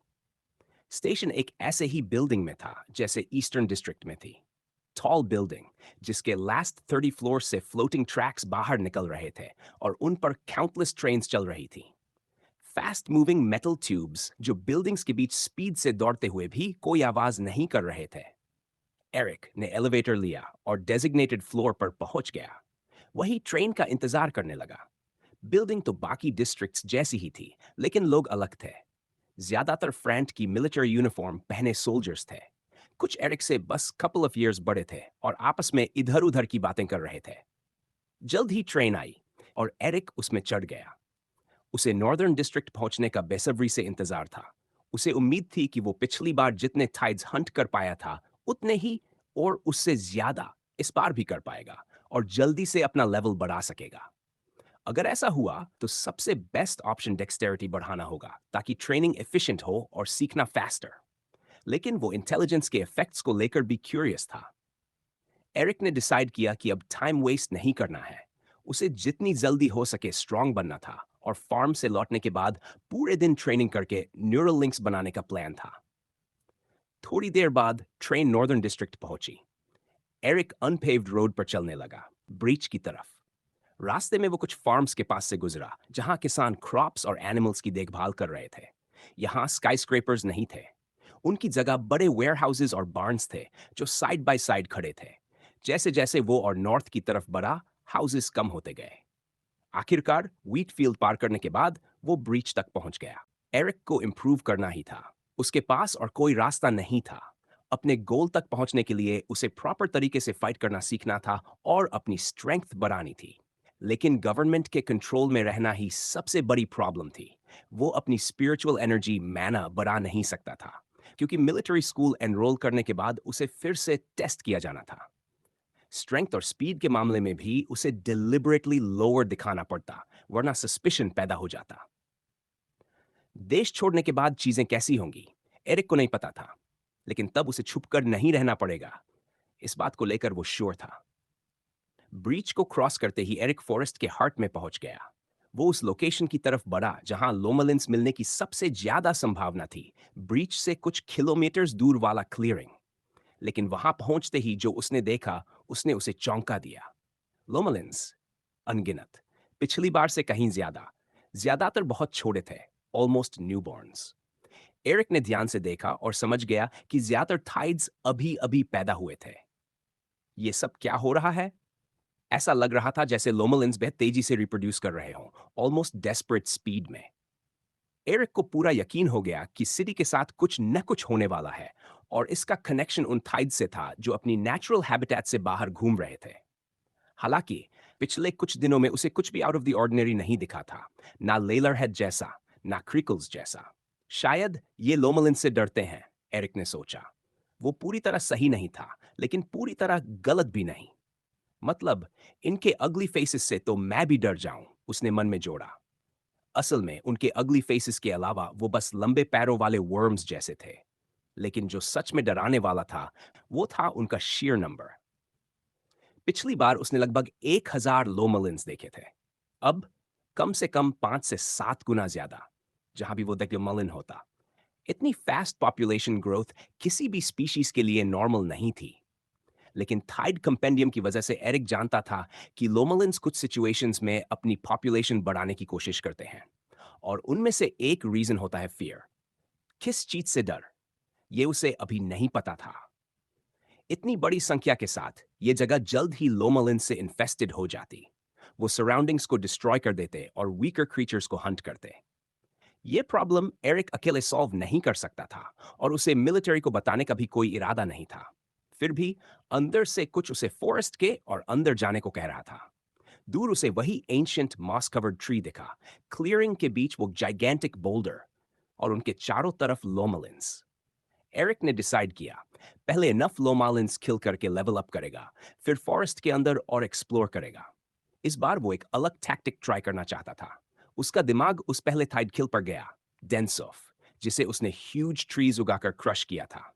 Speaker 1: स्टेशन एक ऐसे ही बिल्डिंग में था जैसे ईस्टर्न डिस्ट्रिक्ट में थी। टॉल बिल्डिंग जिसके लास्ट 30 फ्लोर से फ्लोटिंग ट्रैक्स बाहर निकल रहे थे और उन पर काउंटलेस ट्रेन्स चल रही थी। फास्ट मूविंग मेटल ट्यूब्स जो बिल्डिंग्स के बीच स्पीड से दौड़ते हुए भी कोई आवाज नहीं कर रहे थे। एरिक ने एलिवेटर लिया और डेजिग्नेटेड फ्लोर पर पहुंच गया। वही ट्रेन का इंतजार करने लगा। बिल्डिंग तो बाकी डिस्ट्रिक्ट्स जैसी ही थी, लेकिन लोग अलग थे। ज्यादातर फ्रंट की मिलिट्री यूनिफॉर्म पहने सोल्जर्स थे। कुछ एरिक से बस कपल ऑफ इयर्स बड़े थे और आपस में इधर उधर की बातें कर रहे थे। जल्द ही ट्रेन आई और एरिक उसमें चढ़ गया। उसे नॉर्दर्न डिस्ट्रिक्ट पहुंचने का बेसब्री से इंतजार था। उसे उम्मीद थी कि वो पिछली बार जितने टाइड्स हंट कर पाया था उतने ही और उससे ज्यादा इस बार भी कर पाएगा और जल्दी से अपना लेवल बढ़ा सकेगा। अगर ऐसा हुआ तो सबसे बेस्ट ऑप्शन डेक्सटेरिटी बढ़ाना होगा ताकि ट्रेनिंग एफिशिएंट हो और सीखना फास्टर। लेकिन वो इंटेलिजेंस के इफेक्ट्स को लेकर भी क्यूरियस था। एरिक ने डिसाइड किया कि अब टाइम वेस्ट नहीं करना है। उसे जितनी जल्दी हो सके स्ट्रांग बनना था और फार्म से लौटने के बाद पूरे दिन ट्रेनिंग करके न्यूरल लिंक्स बनाने का प्लान था। थोड़ी देर बाद ट्रेन नॉर्दर्न डिस्ट्रिक्ट पहुंची। एरिक अनपेव्ड रोड पर चलने लगा, ब्रीच की तरफ। रास्ते में वो कुछ फार्म्स के पास से गुजरा जहां किसान क्रॉप्स और एनिमल्स की देखभाल कर रहे थे। यहाँ स्काईस्क्रेपर्स नहीं थे। उनकी जगह बड़े वेयरहाउसेस और बार्न्स थे जो साइड बाय साइड खड़े थे। जैसे जैसे वो और नॉर्थ की तरफ बढ़ा, हाउसेस कम होते गए। आखिरकार व्हीट फील्ड पार करने के बाद वो ब्रीच तक पहुंच गया। एरिक को इम्प्रूव करना ही था। उसके पास और कोई रास्ता नहीं था। अपने गोल तक पहुंचने के लिए उसे प्रॉपर तरीके से फाइट करना सीखना था और अपनी स्ट्रेंथ बढ़ानी थी। लेकिन गवर्नमेंट के कंट्रोल में रहना ही सबसे बड़ी प्रॉब्लम थी। वो अपनी स्पिरिचुअल एनर्जी मैना बढ़ा नहीं सकता था, क्योंकि मिलिट्री स्कूल एनरोल करने के बाद उसे फिर से टेस्ट किया जाना था। स्ट्रेंथ और स्पीड के मामले में भी उसे डिलिबरेटली लोअर दिखाना पड़ता, वरना सस्पिशन पैदा हो जाता। देश छोड़ने के बाद चीजें कैसी होंगी, एरिक को नहीं पता था। लेकिन तब उसे छुपकर नहीं रहना पड़ेगा, इस बात को लेकर वो श्योर था। ब्रीच को क्रॉस करते ही एरिक फॉरेस्ट के हार्ट में पहुंच गया। वो उस लोकेशन की तरफ बढ़ा जहां लोमलिंस मिलने की सबसे ज्यादा संभावना थी, ब्रीच से कुछ किलोमीटर्स दूर वाला क्लियरिंग। लेकिन वहां पहुंचते ही जो उसने देखा, उसने उसे चौंका दिया। लोमलिंस अनगिनत, पिछली बार से कहीं ज्यादा, ज्यादातर बहुत छोटे थे, ऑलमोस्ट न्यूबॉर्न्स। एरिक ने ध्यान से देखा और समझ गया कि ज्यादातर टाइड्स अभी अभी पैदा हुए थे। ये सब क्या हो रहा है? ऐसा लग रहा था जैसे लोमलिन्स बेहद तेजी से रिप्रोड्यूस कर रहे हों, ऑलमोस्ट डेस्परेट स्पीड में। एरिक को पूरा यकीन हो गया कि सिटी के साथ कुछ न कुछ होने वाला है और इसका कनेक्शन उन टाइड्स से था जो अपनी नेचुरल हैबिटेट से बाहर घूम रहे थे। हालांकि पिछले कुछ दिनों में उसे कुछ भी आउट ऑफ द ऑर्डिनरी नहीं दिखा था, ना लेलरहेड जैसा, ना क्रिकल्स जैसा। शायद ये लोमलिन से डरते हैं, एरिक ने सोचा। वो पूरी तरह सही नहीं था, लेकिन पूरी तरह गलत भी नहीं। मतलब, इनके अगली फेसेस से तो मैं भी डर जाऊं, उसने मन में जोड़ा। असल में उनके अगली फेसेस के अलावा वो बस लंबे पैरों वाले वर्म्स जैसे थे। लेकिन जो सच में डराने वाला था, वो था उनका शीयर नंबर। पिछली बार उसने लगभग 1000 लोमलिन्स देखे थे। अब कम से कम 5 से 7 गुना ज्यादा, जहां भी वो मलिन होता। इतनी फास्ट पॉपुलेशन ग्रोथ किसी भी स्पीशीज के लिए नॉर्मल नहीं थी। लेकिन थाइड कंपेंडियम की वजह से एरिक जानता था कि लोमलिन्स कुछ सिचुएशंस में अपनी पॉपुलेशन बढ़ाने की कोशिश करते हैं, और उनमें से एक रीजन होता है फियर। किस चीज से डर, ये उसे अभी नहीं पता था। इतनी बड़ी संख्या के साथ ये जगह जल्द ही लोमलिन से इन्फेस्टेड हो जाती। वो सराउंडिंग्स को डिस्ट्रॉय कर देते और वीकर क्रीचर्स को हंट करते। ये प्रॉब्लम एरिक अकेले सॉल्व नहीं कर सकता था और उसे मिलिट्री को बताने का भी कोई इरादा नहीं था। फिर भी अंदर से कुछ उसे फॉरेस्ट के और अंदर जाने को कह रहा था। दूर उसे वही एंशियंट मॉस कवर्ड ट्री दिखा, क्लियरिंग के बीच वो जाइगेंटिक बोल्डर और उनके चारों तरफ लोमलिन्स। एरिक ने डिसाइड किया, पहले इनफ लोमालिन्स किल करके लेवल अप करेगा, फिर फॉरेस्ट के अंदर और एक्सप्लोर करेगा। इस बार वो एक अलग टैक्टिक ट्राई करना चाहता था। उसका दिमाग उस पहले थाइड किल पर गया, डेंसोफ, जिसे उसने ह्यूज ट्रीज उगाकर क्रश किया था।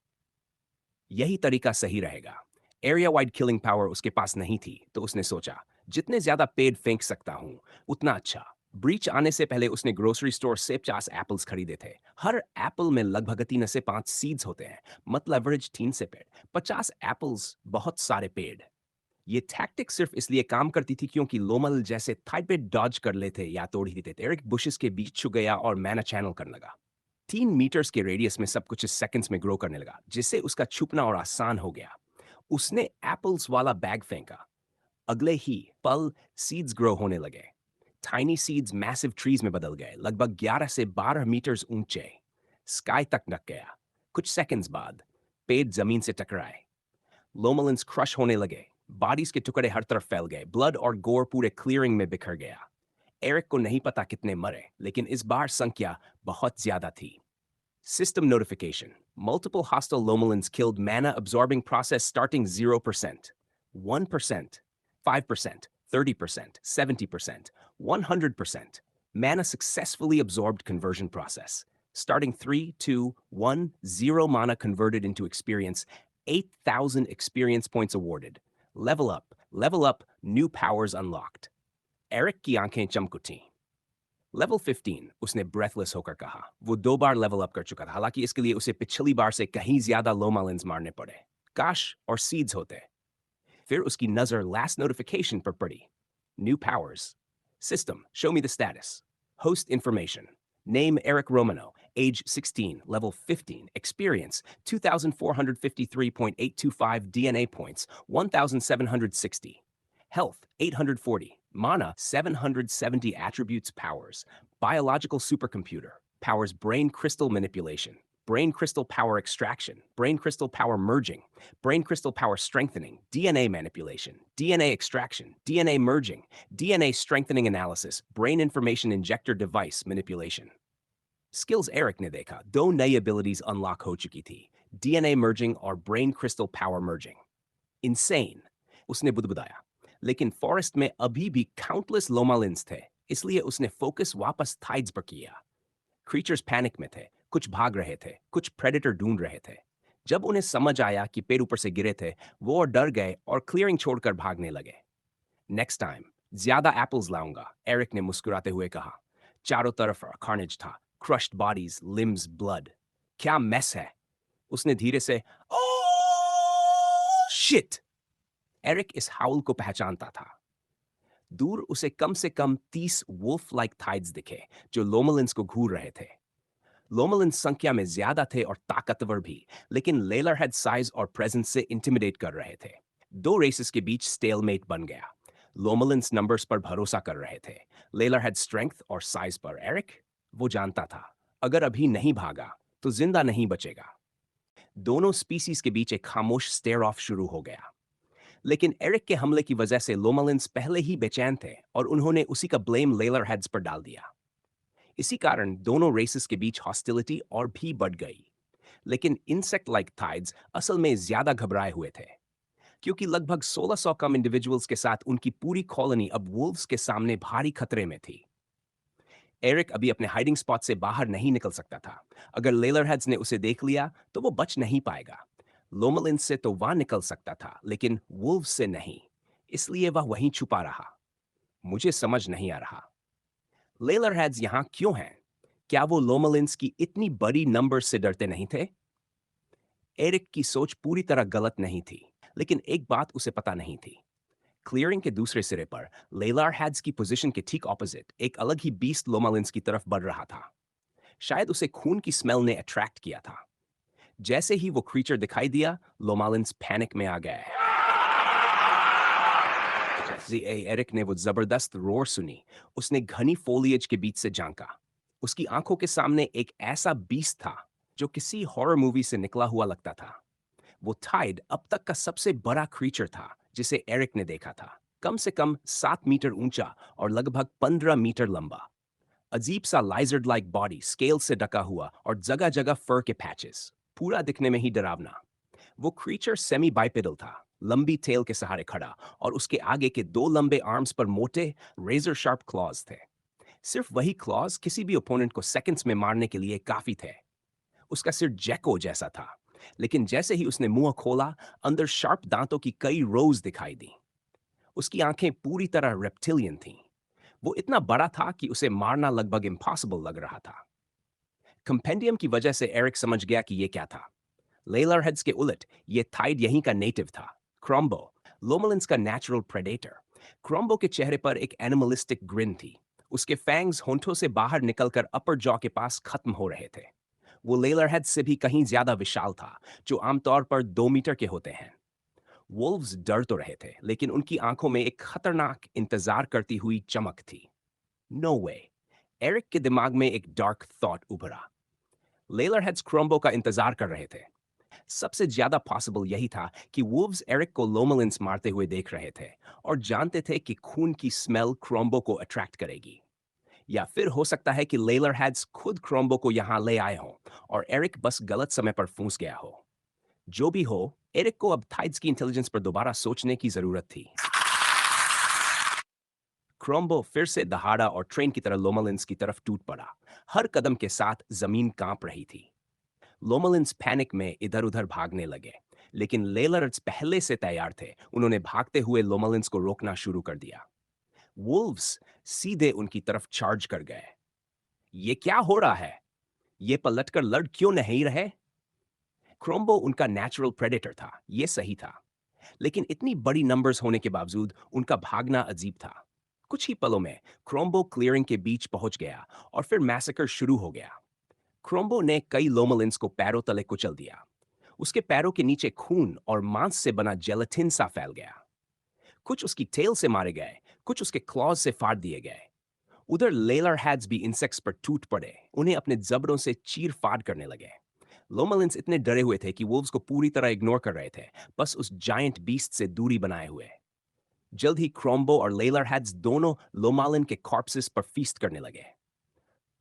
Speaker 1: यही तरीका सही रहेगा। एरिया वाइड किलिंग पावर उसके पास नहीं थी, तो उसने सोचा, जितने ज्यादा पेड़ फेंक सकता हूं उतना अच्छा, ब्रीच आने से पहले उसने ग्रोसरी स्टोर से 50 एप्पल्स खरीदे थे। हर एप्पल में लगभग 3 से 5 सीड्स होते हैं, मतलब एवरेज 3 से पेड़। 50 एप्पल्स बहुत सारे पेड़। ये टैक्टिक सिर्फ इसलिए काम करती थी क्योंकि लोमल जैसे थाइड पे डॉज कर लेते या तोड़ ही देते थे। एरिक बुशेस के बीच छुप गया और मैना चैनल करने लगा। 3 मीटर्स के रेडियस में सब कुछ सेकंड्स में ग्रो करने लगा, जिससे उसका छुपना और आसान हो गया। उसने एप्पल्स वाला बैग फेंका। अगले ही पल सीड्स ग्रो होने लगे। टाइनी सीड्स मैसिव ट्रीज में बदल गए, लगभग 11 से 12 मीटर्स ऊंचे। स्काई तक ढक गया। कुछ सेकंड्स बाद पेड़ जमीन से टकराए। लोमलिन्स क्रश होने लगे। बॉडीज के टुकड़े हर तरफ फैल गए। ब्लड और गोर पूरे क्लियरिंग में बिखर गया। एरिक को नहीं पता कितने मरे, लेकिन इस बार संख्या बहुत ज्यादा थी। System notification. Multiple hostile Lomelins killed mana absorbing process starting 0%, 1%, 5%, 30%, 70%, 100%. Mana successfully absorbed conversion process. Starting 3, 2, 1, 0 mana converted into experience, 8,000 experience points awarded. Level up, new powers unlocked. Eric की आंखें चमकुती। लेवल 15 उसने ब्रेथलेस होकर कहा। वो 2 बार level up कर चुका था, हालांकि इसके लिए उसे पिछली बार से कहीं ज्यादा लोमालिन्स मारने पड़े। काश और सीड्स होते। फिर उसकी नजर लास्ट नोटिफिकेशन पर पड़ी। New powers. System, show me the status. Host information. Name Eric Romano, age 16, level 15, experience 2,453.825 DNA points, 1,760. Health 840, mana 770 attributes powers, biological supercomputer, powers brain crystal manipulation, brain crystal power extraction, brain crystal power merging, brain crystal power strengthening, DNA manipulation, DNA extraction, DNA merging, DNA strengthening analysis, brain information injector device manipulation. Skills Eric ने देखा, 2 नई abilities unlock हो चुकी थी, DNA merging और brain crystal power merging. Insane, उसने बुदबुदाया। लेकिन फॉरेस्ट में अभी भी काउंटलेस लोमालिन्स थे, इसलिए उसने फोकस वापस थाइड्स पर किया। क्रीचर्स पैनिक में थे, कुछ भाग रहे थे, कुछ प्रेडेटर ढूंढ रहे थे। जब उन्हें समझ आया कि पेड़ ऊपर से गिरे थे, वो और डर गए और क्लियरिंग छोड़कर भागने लगे। नेक्स्ट टाइम ज्यादा एप्पल्स लाऊंगा, एरिक ने मुस्कुराते हुए कहा। चारों तरफ कार्नेज था, क्रश्ड बॉडीज, लिम्स, ब्लड। क्या मेस है? उसने धीरे से ओह शिट! एरिक इस हाउल को पहचानता था। दूर उसे कम से कम 30 वुल्फ लाइक थाइड्स दिखे, जो लोमलिन्स को घूर रहे थे। लोमलिन्स संख्या में ज्यादा थे और ताकतवर भी, लेकिन लेलरहेड साइज और प्रेजेंस से इंटिमिडेट कर रहे थे। 2 रेसेस के बीच स्टेलमेट बन गया। लोमलिन्स नंबर्स पर भरोसा कर रहे थे, लेलरहेड स्ट्रेंथ और साइज पर। एरिक, वो जानता था, अगर अभी नहीं भागा तो जिंदा नहीं बचेगा। दोनों स्पीसीज के बीच एक खामोश स्टेयर ऑफ शुरू हो गया। लेकिन एरिक के हमले की वजह से लोमालिन्स पहले ही बेचैन थे और उन्होंने उसी का ब्लेम लेलरहेड्स पर डाल दिया। इसी कारण दोनों रेसेस के बीच हॉस्टिलिटी और भी बढ़ गई। लेकिन इंसेक्ट लाइक थाइड्स असल में ज्यादा घबराए हुए थे, क्योंकि लगभग 1600 कम इंडिविजुअल्स के साथ उनकी पूरी कॉलोनी अब वुल्व्स के सामने भारी खतरे में थी। एरिक अभी अपने हाइडिंग स्पॉट से बाहर नहीं निकल सकता था। अगर लेलरहेड्स ने उसे देख लिया तो वो बच नहीं पाएगा। लोमलिन्स से तो वह निकल सकता था, लेकिन वुल्व्स से नहीं। इसलिए वह वहीं छुपा रहा। मुझे समझ नहीं आ रहा, लेलरहेड्स यहां क्यों हैं? क्या वो लोमलिन्स की इतनी बड़ी नंबर से डरते नहीं थे? एरिक की सोच पूरी तरह गलत नहीं थी, लेकिन एक बात उसे पता नहीं थी। क्लियरिंग के दूसरे सिरे पर लेलरहेड्स की पोजीशन के ठीक ऑपोजिट एक अलग ही बीस्ट लोमलिन्स की तरफ बढ़ रहा था। शायद उसे खून की स्मेल ने अट्रैक्ट किया था। जैसे ही वो क्रीचर दिखाई दिया, लोमालिन्स पैनिक में आ गए। एरिक ने वो जबरदस्त रोर सुनी। उसने घनी फोलिएज के बीच से झांका। उसकी आंखों के सामने एक ऐसा बीस्ट था जो किसी हॉरर मूवी से निकला हुआ लगता था। वो टाइड अब तक का सबसे बड़ा क्रीचर था जिसे एरिक ने देखा था। कम से कम 7 मीटर ऊंचा और लगभग 15 मीटर लंबा। अजीब सा लाइजर्ड लाइक बॉडी, स्केल से ढका हुआ और जगह जगह फर के पैचेस। पूरा दिखने में ही डरावना। वो क्रीचर सेमी बाइपेडल था, लंबी टेल के सहारे खड़ा, और उसके आगे के 2 लंबे आर्म्स पर मोटे रेजर शार्प क्लॉज थे। सिर्फ वही क्लॉज किसी भी ओपोनेंट को सेकंड्स में मारने के लिए काफी थे। उसका सिर जैको जैसा था, लेकिन जैसे ही उसने मुंह खोला, अंदर शार्प दांतों की कई रोज दिखाई दी। उसकी आंखें पूरी तरह रेप्टिलियन थीं। वो इतना बड़ा था कि उसे मारना लगभग इम्पॉसिबल लग रहा था। कंपेंडियम की वजह से एरिक समझ गया कि ये क्या था। लेलरहेड्स के उलट ये थाइड यहीं का नेटिव था। क्रॉम्बो, लोमलिंस का नेचुरल प्रेडेटर। क्रॉम्बो के चेहरे पर एक एनिमलिस्टिक ग्रिन थी। उसके फैंग्स होंठों से बाहर निकलकर अपर जॉ के पास खत्म हो रहे थे। वो लेलरहेड से भी कहीं ज्यादा विशाल था, जो आमतौर पर 2 मीटर के होते हैं। वोल्व्स डर तो रहे थे, लेकिन उनकी आंखों में एक खतरनाक इंतजार करती हुई चमक थी। नो वे। एरिक के दिमाग में एक डार्क थॉट उभरा। लेलरहेड्स क्रॉम्बो का इंतजार कर रहे थे। सबसे ज्यादा पॉसिबल यही था कि वुल्व्स एरिक को लोमलिंस मारते हुए देख रहे थे और जानते थे कि खून की स्मेल क्रोम्बो को अट्रैक्ट करेगी। या फिर हो सकता है कि लेलरहेड्स खुद क्रोम्बो को यहां ले आए हों और एरिक बस गलत समय पर फंस गया हो। जो भी हो, एरिक को अब थाइड्स की इंटेलिजेंस पर दोबारा सोचने की जरूरत थी। क्रोम्बो फिर से दहाड़ा और ट्रेन की तरह लोमलिंस की तरफ टूट पड़ा। हर कदम के साथ जमीन कांप रही थी। लोमलिंस पैनिक में इधर-उधर भागने लगे, लेकिन लेलर्ड्स पहले से तैयार थे। उन्होंने भागते हुए लोमलिंस को रोकना शुरू कर दिया। वुल्व्स सीधे उनकी तरफ चार्ज कर गए। ये क्या हो रहा है? ये पलटकर लड़ क्यों नहीं रहे? क्रोम्बो उनका नेचुरल प्रेडेटर था, ये सही था। लेकिन इतनी बड़ी नंबर्स होने के बावजूद उनका भागना अजीब था। कुछ ही पलों में क्रोम्बो क्लियरिंग के बीच पहुंच गया और फिर मैसेकर शुरू हो गया। क्रोम्बो ने कई लोमलिंस को पैरों तले कुचल दिया। उसके पैरों के नीचे खून और मांस से बना जेलेटिन सा फैल गया। कुछ उसकी टेल से मारे गए, कुछ उसके क्लॉज से फाड़ दिए गए। उधर लेलर हैड्स भी इंसेक्ट्स पर टूट पड़े, उन्हें अपने जबड़ों से चीर फाड़ करने लगे। लोमलिंस इतने डरे हुए थे कि वुल्व्स को पूरी तरह इग्नोर कर रहे थे, बस उस जायंट बीस्ट से दूरी बनाए हुए। जल्द ही क्रोम्बो और लेलर हैड्स दोनों लोमालिन के कॉर्पसेस पर फीस्ट करने लगे।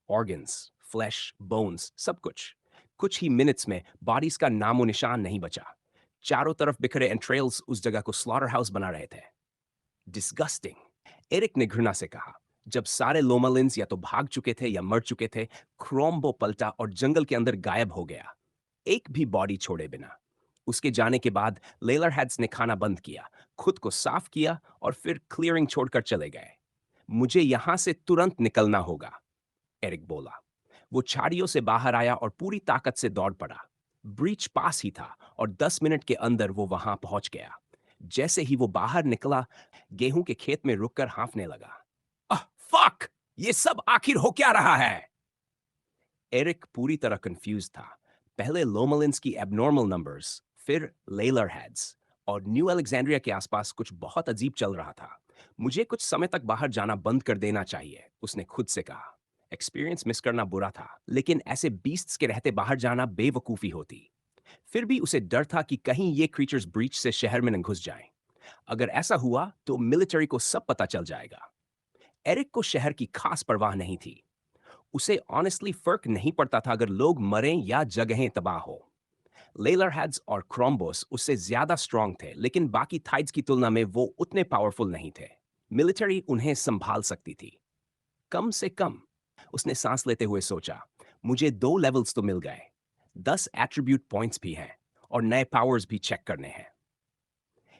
Speaker 1: ऑर्गन्स, फ्लैश, बोन्स, सब कुछ। कुछ ही मिनट्स में बॉडीज का नामो निशान नहीं बचा। चारों तरफ बिखरे एंट्रेल्स उस जगह को स्लॉटर हाउस बना रहे थे। डिस्गस्टिंग, एरिक ने घृणा से कहा। जब सारे लोमालिन्स या तो भाग चुके थे या मर चुके थे, क्रोम्बो पलटा और जंगल के अंदर गायब हो गया, एक भी बॉडी छोड़े बिना। उसके जाने के बाद लेलरहैड्स ने खाना बंद किया, खुद को साफ किया और फिर क्लियरिंग छोड़कर चले गए। मुझे यहां से तुरंत निकलना होगा, एरिक बोला। वो झाड़ियों से बाहर आया और पूरी ताकत से दौड़ पड़ा। ब्रीच पास ही था और 10 मिनट के अंदर वो वहां पहुंच गया। जैसे ही वो बाहर निकला, गेहूं के खेत में रुककर हाँफने लगा। अह, फक! ये सब आखिर हो क्या रहा है? एरिक पूरी तरह कंफ्यूज था। पहले लोमलिन्स की एबनॉर्मल नंबर्स, फिर लेलर हैड्स और न्यू अलेक्जेंड्रिया के आसपास कुछ बहुत अजीब चल रहा था। मुझे कुछ समय तक बाहर जाना बंद कर देना चाहिए, उसने खुद से कहा। एक्सपीरियंस मिस करना बुरा था, लेकिन ऐसे बीस्ट्स के रहते बाहर जाना बेवकूफी होती। फिर भी उसे डर था कि कहीं ये क्रीचर्स ब्रीच से शहर में न घुस जाएं। अगर ऐसा हुआ तो मिलिट्री को सब पता चल जाएगा। एरिक को शहर की खास परवाह नहीं थी। उसे ऑनेस्टली फर्क नहीं पड़ता था अगर लोग मरें या जगहें तबाह हो। लेलरहैड्स और क्रोम्बोस उससे ज्यादा स्ट्रांग थे, लेकिन बाकी थाइड्स की तुलना में वो उतने पावरफुल नहीं थे। मिलिट्री उन्हें संभाल सकती थी, कम से कम। उसने सांस लेते हुए सोचा, मुझे 2 लेवल्स तो मिल गए, 10 एट्रीब्यूट पॉइंट्स भी हैं और नए पावर्स भी चेक करने हैं।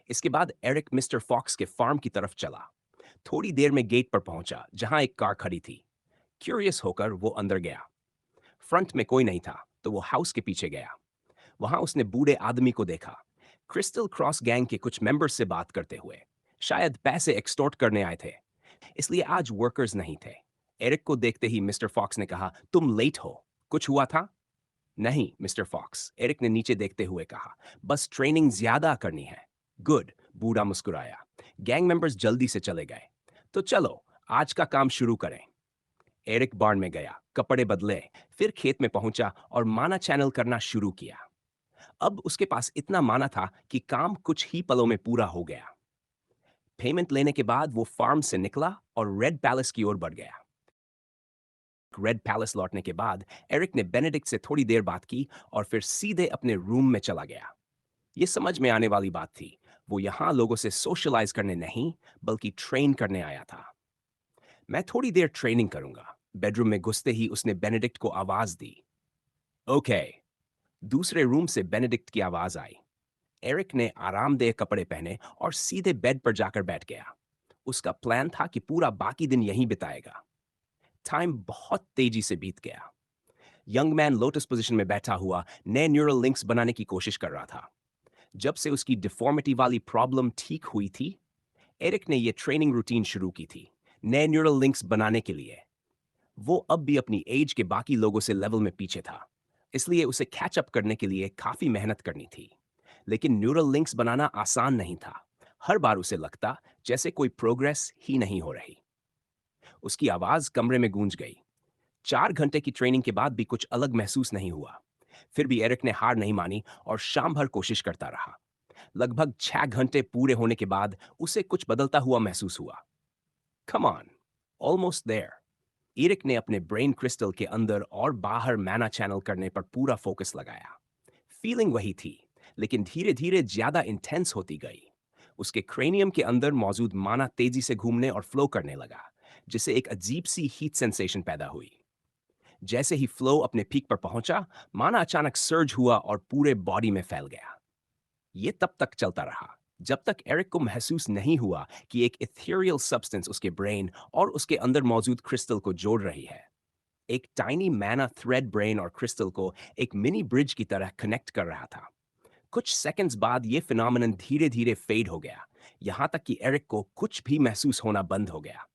Speaker 1: इसके बाद एरिक मिस्टर फॉक्स के फार्म की तरफ चला। थोड़ी देर में गेट पर पहुंचा, जहां एक कार खड़ी थी। क्यूरियस होकर वो अंदर गया। फ्रंट में कोई नहीं था, तो वो हाउस के पीछे गया। वहां उसने बूढ़े आदमी को देखा, क्रिस्टल क्रॉस गैंग के कुछ मेंबर्स से बात करते हुए। शायद पैसे एक्सटॉर्ट करने आए थे, इसलिए आज वर्कर्स नहीं थे। एरिक को देखते ही मिस्टर फॉक्स ने कहा, तुम लेट हो, कुछ हुआ था? नहीं मिस्टर फॉक्स, एरिक ने नीचे देखते हुए कहा, बस ट्रेनिंग ज्यादा करनी है। गुड, बूढ़ा मुस्कुराया। गैंग मेंबर्स जल्दी से चले गए, तो चलो आज का काम शुरू करें। एरिक बार्न में गया, कपड़े बदले, फिर खेत में पहुंचा और माना चैनल करना शुरू किया। अब उसके पास इतना माना था कि काम कुछ ही पलों में पूरा हो गया। पेमेंट लेने के बाद वो फार्म से निकला और रेड पैलेस की ओर बढ़ गया। रेड पैलेस लौटने के बाद एरिक ने बेनेडिक्ट से थोड़ी देर बात की और फिर सीधे अपने रूम में चला गया। ये समझ में आने वाली बात थी। वो यहां लोगों से सोशलाइज करने नहीं, बल्कि ट्रेन करने आया था। मैं थोड़ी देर ट्रेनिंग करूंगा। बेडरूम में घुसते ही उसने बेनेडिक्ट को आवाज दी। ओके। दूसरे रूम से बेनेडिक्ट की आवाज आई। एरिक ने आरामदेह कपड़े पहने और सीधे बेड पर जाकर बैठ गया। उसका प्लान था कि पूरा बाकी दिन यहीं बिताएगा। टाइम बहुत तेजी से बीत गया। यंग मैन लोटस पोजीशन में बैठा हुआ नए न्यूरल लिंक्स बनाने की कोशिश कर रहा था। जब से उसकी डिफॉर्मिटी वाली प्रॉब्लम ठीक हुई थी, एरिक ने यह ट्रेनिंग रूटीन शुरू की थी, नए न्यूरल लिंक्स बनाने के लिए। वो अब भी अपनी एज के बाकी लोगों से लेवल में पीछे था, इसलिए उसे कैच अप करने के लिए काफी मेहनत करनी थी। लेकिन न्यूरल लिंक्स बनाना आसान नहीं था। हर बार उसे लगता जैसे कोई प्रोग्रेस ही नहीं हो रही। उसकी आवाज कमरे में गूंज गई। 4 घंटे की ट्रेनिंग के बाद भी कुछ अलग महसूस नहीं हुआ। फिर भी एरिक ने हार नहीं मानी और शाम भर कोशिश करता रहा। लगभग 6 घंटे पूरे होने के बाद उसे कुछ बदलता हुआ महसूस हुआ। Come on, almost there. Eric ने अपने ब्रेन क्रिस्टल के अंदर और बाहर मैना चैनल करने पर पूरा फोकस लगाया। फीलिंग वही थी, लेकिन धीरे धीरे ज्यादा इंटेंस होती गई। उसके क्रेनियम के अंदर मौजूद माना तेजी से घूमने और फ्लो करने लगा, जिससे एक अजीब सी हीट सेंसेशन पैदा हुई। जैसे ही फ्लो अपने पीक पर पहुंचा, माना अचानक सर्ज हुआ और पूरे बॉडी में फैल गया। ये तब तक चलता रहा जब तक एरिक को महसूस नहीं हुआ कि एक इथेरियल सब्सटेंस उसके ब्रेन और उसके अंदर मौजूद क्रिस्टल को जोड़ रही है। एक टाइनी मैना थ्रेड ब्रेन और क्रिस्टल को एक मिनी ब्रिज की तरह कनेक्ट कर रहा था। कुछ सेकंड्स बाद यह फिनोमेनन धीरे धीरे फेड हो गया, यहां तक कि एरिक को कुछ भी महसूस होना बंद हो गया।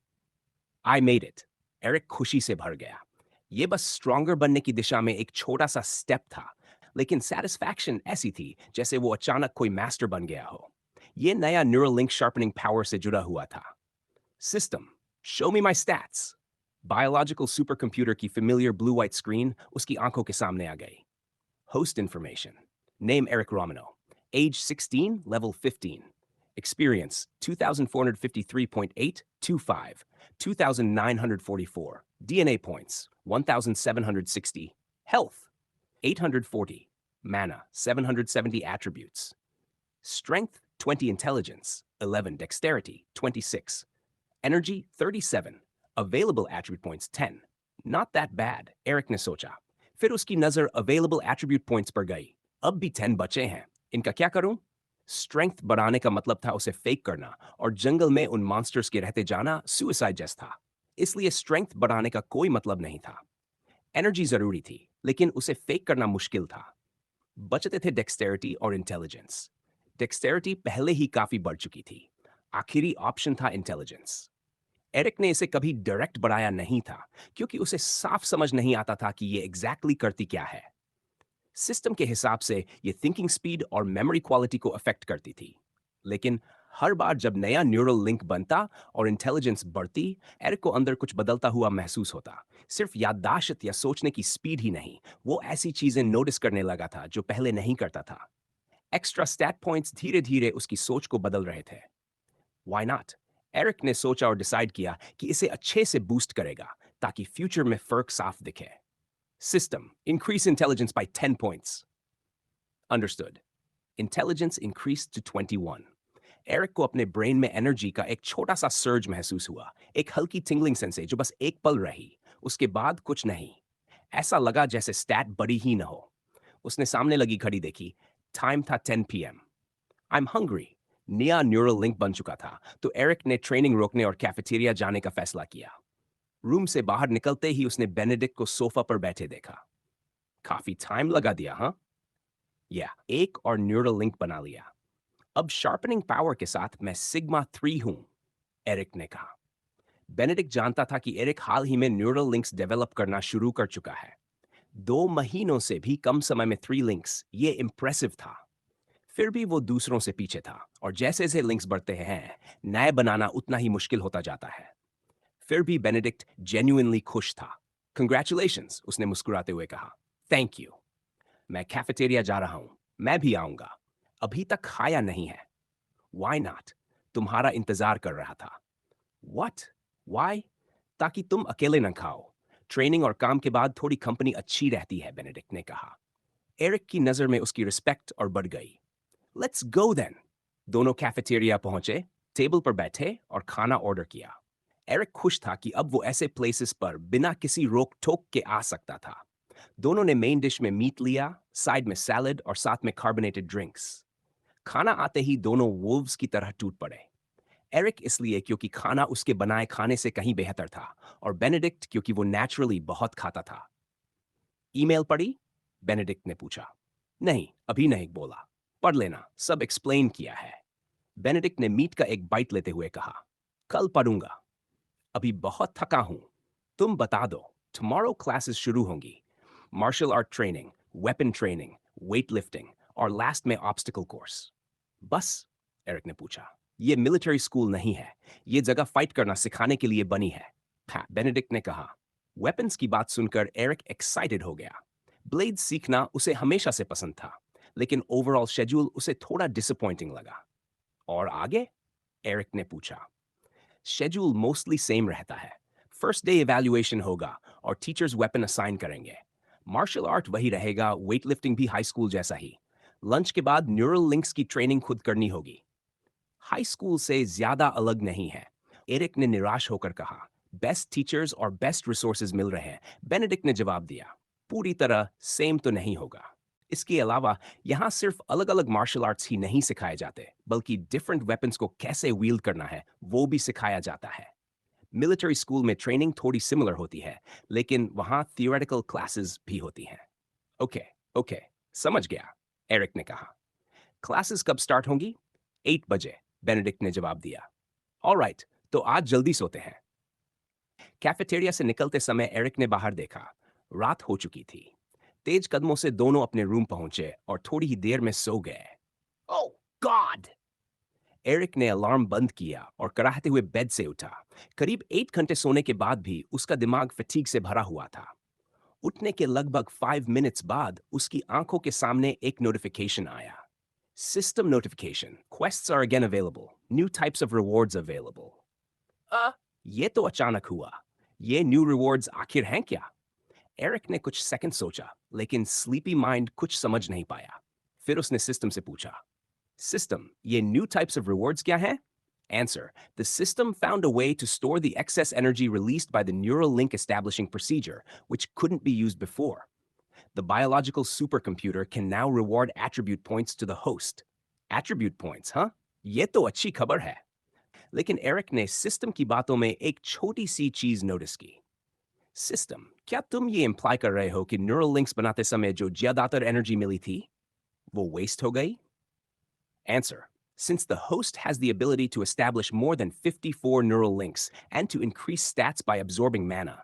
Speaker 1: I made it. एरिक खुशी से भर गया। यह बस स्ट्रॉन्गर बनने की दिशा में एक छोटा सा स्टेप था, लेकिन सेटिस्फैक्शन ऐसी थी जैसे वो अचानक कोई मास्टर बन गया हो। यह नया न्यूरल लिंक शार्पनिंग पावर से जुड़ा हुआ था। सिस्टम, शो मी माई स्टैट्स। बायोलॉजिकल सुपर कंप्यूटर की फेमिलियर ब्लू व्हाइट स्क्रीन उसकी आंखों के सामने आ गई। Host information. Name Eric Romano. Age 16, level 15. Experience 2453.825. 2944. DNA points 1760. Health 840. Mana 770 attributes. Strength 20. Intelligence 11. Dexterity 26. Energy 37. Available attribute points 10. Not that bad, Eric ने सोचा। फिर उसकी नजर अवेलेबल एट्रीब्यूट पॉइंट्स पर गई। अब भी 10 बचे हैं, इनका क्या करूं? स्ट्रेंथ बढ़ाने का मतलब था उसे फेक करना, और जंगल में उन मॉन्स्टर्स के रहते जाना सुइसाइड जैसा था। इसलिए स्ट्रेंथ बढ़ाने का कोई मतलब नहीं था। एनर्जी जरूरी थी, लेकिन उसे फेक करना मुश्किल था। बचते थे डेक्सटेरिटी और इंटेलिजेंस। डेक्सटेरिटी पहले ही काफी बढ़ चुकी थी। आखिरी ऑप्शन था इंटेलिजेंस। एरिक ने इसे कभी डायरेक्ट बढ़ाया नहीं था, क्योंकि उसे साफ समझ नहीं आता था कि ये एग्जैक्टली करती क्या है। सिस्टम के हिसाब से ये थिंकिंग स्पीड और मेमोरी क्वालिटी को अफेक्ट करती थी। लेकिन हर बार जब नया न्यूरल लिंक बनता और इंटेलिजेंस बढ़ती, एरिक को अंदर कुछ बदलता हुआ महसूस होता। सिर्फ याददाश्त या सोचने की स्पीड ही नहीं, वो ऐसी चीजें नोटिस करने लगा था जो पहले नहीं करता था। एक्स्ट्रा स्टैट पॉइंट्स धीरे धीरे उसकी सोच को बदल रहे थे। Why not? एरिक ने सोचा और डिसाइड किया कि इसे अच्छे से बूस्ट करेगा, ताकि फ्यूचर में फर्क साफ दिखे। System, increase intelligence by 10 points. Understood. Intelligence increased to 21. Eric को अपने ब्रेन में एनर्जी का एक छोटा सा सर्ज महसूस हुआ, एक हल्की टिंगलिंग सेंसे जो बस एक पल रही। उसके बाद कुछ नहीं। ऐसा लगा जैसे स्टैट बड़ी ही न हो। उसने सामने लगी घड़ी देखी। टाइम था 10 PM. I'm hungry. नया न्यूरल लिंक बन चुका था, तो एरिक ने ट्रेनिंग रोकने और कैफेटेरिया जाने का फैसला किया। रूम से बाहर निकलते ही उसने बेनेडिक्ट को सोफा पर बैठे देखा। काफी टाइम लगा दिया, हाँ? या एक और न्यूरल लिंक बना लिया। अब शार्पनिंग पावर के साथ मैं सिग्मा 3 हूं, एरिक ने कहा। बेनेडिक्ट जानता था कि एरिक हाल ही में न्यूरल लिंक्स डेवलप करना शुरू कर चुका है। 2 महीनों से भी कम समय में 3 लिंक्स, ये इंप्रेसिव था। फिर भी वो दूसरों से पीछे था, और जैसे जैसे लिंक्स बढ़ते हैं, नए बनाना उतना ही मुश्किल होता जाता है। फिर भी बेनेडिक्ट जेन्युइनली खुश था। कंग्रेचुलेशंस, उसने मुस्कुराते हुए कहा। Thank you. मैं कैफेटेरिया जा रहा हूं। मैं भी आऊंगा। अभी तक खाया नहीं है। Why not? तुम्हारा इंतजार कर रहा था। व्हाट? वाई? ताकि तुम अकेले न खाओ। ट्रेनिंग और काम के बाद थोड़ी कंपनी अच्छी रहती है, बेनेडिक्ट ने कहा। एरिक की नजर में उसकी रिस्पेक्ट और बढ़ गई। Let's go then. दोनों कैफेटेरिया पहुंचे, टेबल पर बैठे और खाना ऑर्डर किया। एरिक खुश था कि अब वो ऐसे प्लेसेस पर बिना किसी रोक टोक के आ सकता था। दोनों ने मेन डिश में मीट लिया, साइड में सैलड और साथ में कार्बोनेटेड ड्रिंक्स। खाना आते ही दोनों वोल्व्स की तरह टूट पड़े। एरिक इसलिए क्योंकि खाना उसके बनाए खाने से कहीं बेहतर था, और बेनेडिक्ट क्योंकि वो नेचुरली बहुत खाता था। ईमेल पढ़ी? बेनेडिक्ट ने पूछा। नहीं, अभी नहीं, बोला। पढ़ लेना, सब एक्सप्लेन किया है। बेनेडिक्ट ने मीट का एक बाइट लेते हुए कहा। कल पढ़ूंगा, अभी बहुत थका हूं। तुम बता दो, टुमारो क्लासेस शुरू होंगी। Martial art training, weapon training, weight lifting और लास्ट में ऑब्स्टिकल कोर्स। बस? एरिक ने पूछा। ये मिलिट्री स्कूल नहीं है, ये जगह फाइट करना सिखाने के लिए बनी है। हाँ, बेनेडिक्ट ने कहा। वेपन्स की बात सुनकर एरिक एक्साइटेड हो गया। ब्लेड सीखना उसे हमेशा से पसंद था, लेकिन ओवरऑल शेड्यूल उसे थोड़ा डिसअपॉइंटिंग लगा। और आगे? एरिक ने पूछा। शेड्यूल मोस्टली सेम रहता है। फर्स्ट डे इवैल्यूएशन होगा और टीचर्स वेपन असाइन करेंगे। मार्शल आर्ट वही रहेगा, वेट लिफ्टिंग भी हाई स्कूल जैसा ही। लंच के बाद न्यूरल लिंक्स की ट्रेनिंग खुद करनी होगी। हाई स्कूल से ज्यादा अलग नहीं है, एरिक ने निराश होकर कहा। बेस्ट टीचर्स और बेस्ट रिसोर्सेज मिल रहे हैं, बेनेडिक्ट ने जवाब दिया। पूरी तरह सेम तो नहीं होगा। इसके अलावा यहाँ सिर्फ अलग अलग मार्शल आर्ट्स ही नहीं सिखाए जाते, बल्कि डिफरेंट वेपन्स को कैसे व्हील्ड करना है वो भी सिखाया जाता है। मिलिट्री स्कूल में ट्रेनिंग थोड़ी सिमिलर होती है, लेकिन वहाँ थियोरेटिकल क्लासेस भी होती हैं। ओके, ओके, समझ गया, एरिक ने कहा। क्लासेस कब स्टार्ट होंगी? 8 बजे, बेनेडिक्ट ने जवाब दिया। ऑलराइट, तो आज जल्दी सोते हैं। कैफेटेरिया से निकलते समय एरिक ने बाहर देखा। रात हो चुकी थी। तेज कदमों से दोनों अपने रूम पहुंचे और थोड़ी ही देर में सो गए। ओह गॉड! एरिक ने अलार्म बंद किया और कराहते हुए बेड से उठा। करीब 8 घंटे सोने के बाद भी उसका दिमाग फटीग से भरा हुआ था। उठने के लगभग 5 मिनट्स बाद उसकी आंखों के सामने एक नोटिफिकेशन आया। System notification. Quests are again available. New types of rewards available. ये तो अचानक हुआ। ये न्यू रिवॉर्ड्स आखिर हैं क्या? एरिक ने कुछ सेकंड सोचा, लेकिन स्लीपी माइंड कुछ समझ नहीं पाया। फिर उसने सिस्टम से पूछा, सिस्टम, ये न्यू टाइप्स ऑफ रिवॉर्ड्स क्या हैं? Answer: The system found a way to store the excess energy released by the neural link establishing procedure, which couldn't be used before. The biological supercomputer can now reward attribute points to the host. Attribute points, huh? ये तो अच्छी खबर है। लेकिन Eric ने system की बातों में एक छोटी सी चीज नोटिस की। सिस्टम, क्या तुम ये इम्प्लाई कर रहे हो कि न्यूरल लिंक्स बनाते समय जो ज्यादातर एनर्जी मिली थी वो वेस्ट हो गई? Answer: Since the host has the ability to establish more than 54 neural links and to increase stats by absorbing mana,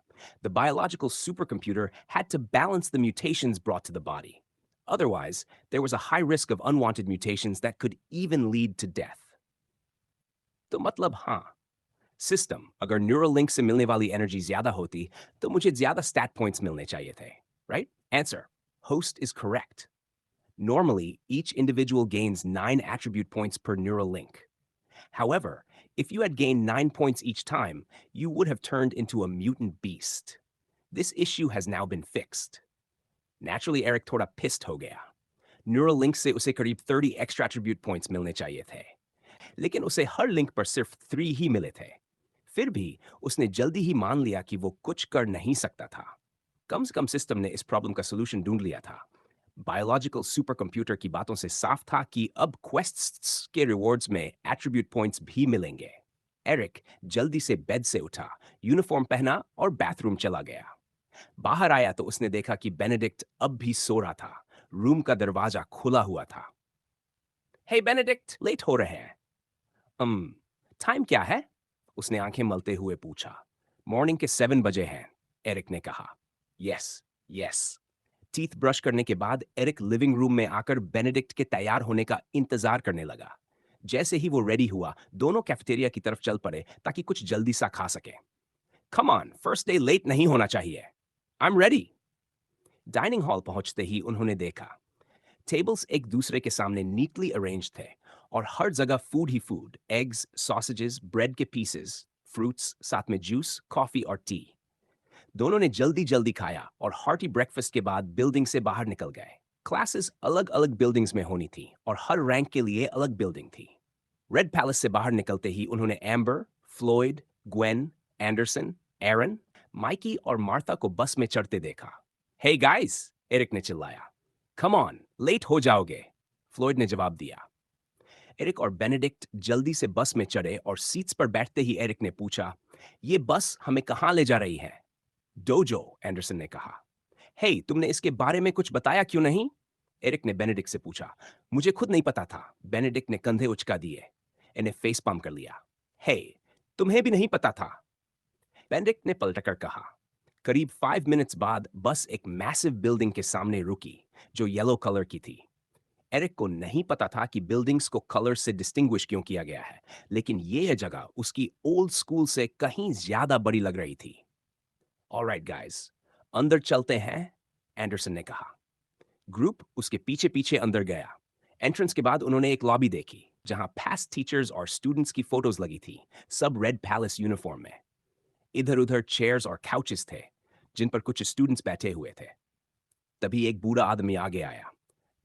Speaker 1: the biological supercomputer had to balance the mutations brought to the body. Otherwise, there was a high risk of unwanted mutations that could even lead to death. तो मतलब हाँ, system, अगर neural link से मिलने वाली energy ज्यादा होती तो मुझे ज्यादा स्टैट पॉइंट्स मिलने चाहिए थे, right? Answer: host is correct. Normally, each individual gains 9 attribute points per neural link. However, if you had gained 9 points each time, you would have turned into a mutant beast. This issue has now been fixed. Naturally, Eric थोड़ा pissed हो गया. Neural link से उसे करीब 30 extra attribute points मिलने चाहिए थे, लेकिन उसे हर लिंक पर सिर्फ 3 ही मिले थे। फिर भी उसने जल्दी ही मान लिया कि वो कुछ कर नहीं सकता था। कम से कम सिस्टम ने इस प्रॉब्लम का सॉल्यूशन ढूंढ लिया था। बायोलॉजिकल सुपर कंप्यूटर की बातों से साफ था कि अब क्वेस्ट्स के रिवॉर्ड्स में एट्रीब्यूट पॉइंट्स भी मिलेंगे। एरिक जल्दी से बेड से उठा, यूनिफॉर्म पहना और बाथरूम चला गया। बाहर आया तो उसने देखा कि बेनेडिक्ट अब भी सो रहा था। रूम का दरवाजा खुला हुआ था। हे बेनेडिक्ट, लेट हो रहे हैं। टाइम क्या है? उसने आंखें मलते हुए पूछा। मॉर्निंग के 7 बजे हैं, एरिक ने कहा। Yes, yes. टीथ ब्रश करने के बाद एरिक लिविंग रूम में आकर बेनेडिक्ट के तैयार होने का इंतजार करने लगा। जैसे ही वो रेडी हुआ, दोनों कैफेटेरिया की तरफ चल पड़े ताकि कुछ जल्दी सा खा सके। Come on, first day late नहीं होना चाहिए। I am ready. Dining hall पहुंचते ही उन्होंने देखा टेबल्स एक दूसरे के सामने नीटली अरेंज थे और हर जगह फूड ही फूड, एग्स, सॉसेजेस, ब्रेड के पीसेस, फ्रूट्स, साथ में जूस, कॉफी और टी। दोनों ने जल्दी जल्दी खाया और हार्टी ब्रेकफास्ट के बाद बिल्डिंग से बाहर निकल गए। क्लासेस अलग अलग बिल्डिंग्स में होनी थी और हर रैंक के लिए अलग बिल्डिंग थी। रेड पैलेस से बाहर निकलते ही उन्होंने एम्बर, फ्लोइड, ग्वेन, एंडरसन, एरन, माइकी और मार्था को बस में चढ़ते देखा। हे गाइस, एरिक ने चिल्लाया। कम ऑन, लेट हो जाओगे, फ्लोइड ने जवाब दिया। एरिक और बेनेडिक्ट जल्दी से बस में चढ़े और सीट्स पर बैठते ही एरिक ने पूछा, ये बस हमें कहाँ ले जा रही है? डोजो, एंडरसन ने कहा। हे, तुमने इसके बारे में कुछ बताया क्यों नहीं? एरिक ने बेनेडिक्ट से पूछा। मुझे खुद नहीं पता था, बेनेडिक्ट ने कंधे उचका दिए। इन्हें फेस पाम कर लिया। हे, तुम्हें भी नहीं पता था? बेनेडिक्ट ने पलटकर कहा। करीब 5 मिनट्स बाद बस एक मैसिव बिल्डिंग के सामने रुकी, जो येलो कलर की थी। एरिक को नहीं पता था कि बिल्डिंग्स को कलर से डिस्टिंग्विश क्यों किया गया है, लेकिन ये जगह उसकी ओल्ड स्कूल से कहीं ज्यादा बड़ी लग रही थी। ऑलराइट गाइस, अंदर चलते हैं, एंडरसन ने कहा। ग्रुप उसके पीछे पीछे अंदर गया। एंट्रेंस के बाद उन्होंने एक लॉबी देखी, जहां पास्ट टीचर्स और स्टूडेंट्स की फोटोज लगी थी, सब रेड पैलेस यूनिफॉर्म में। इधर उधर चेयर्स और काउचेस थे, जिन पर कुछ स्टूडेंट्स बैठे हुए थे। तभी एक बूढ़ा आदमी आगे आया।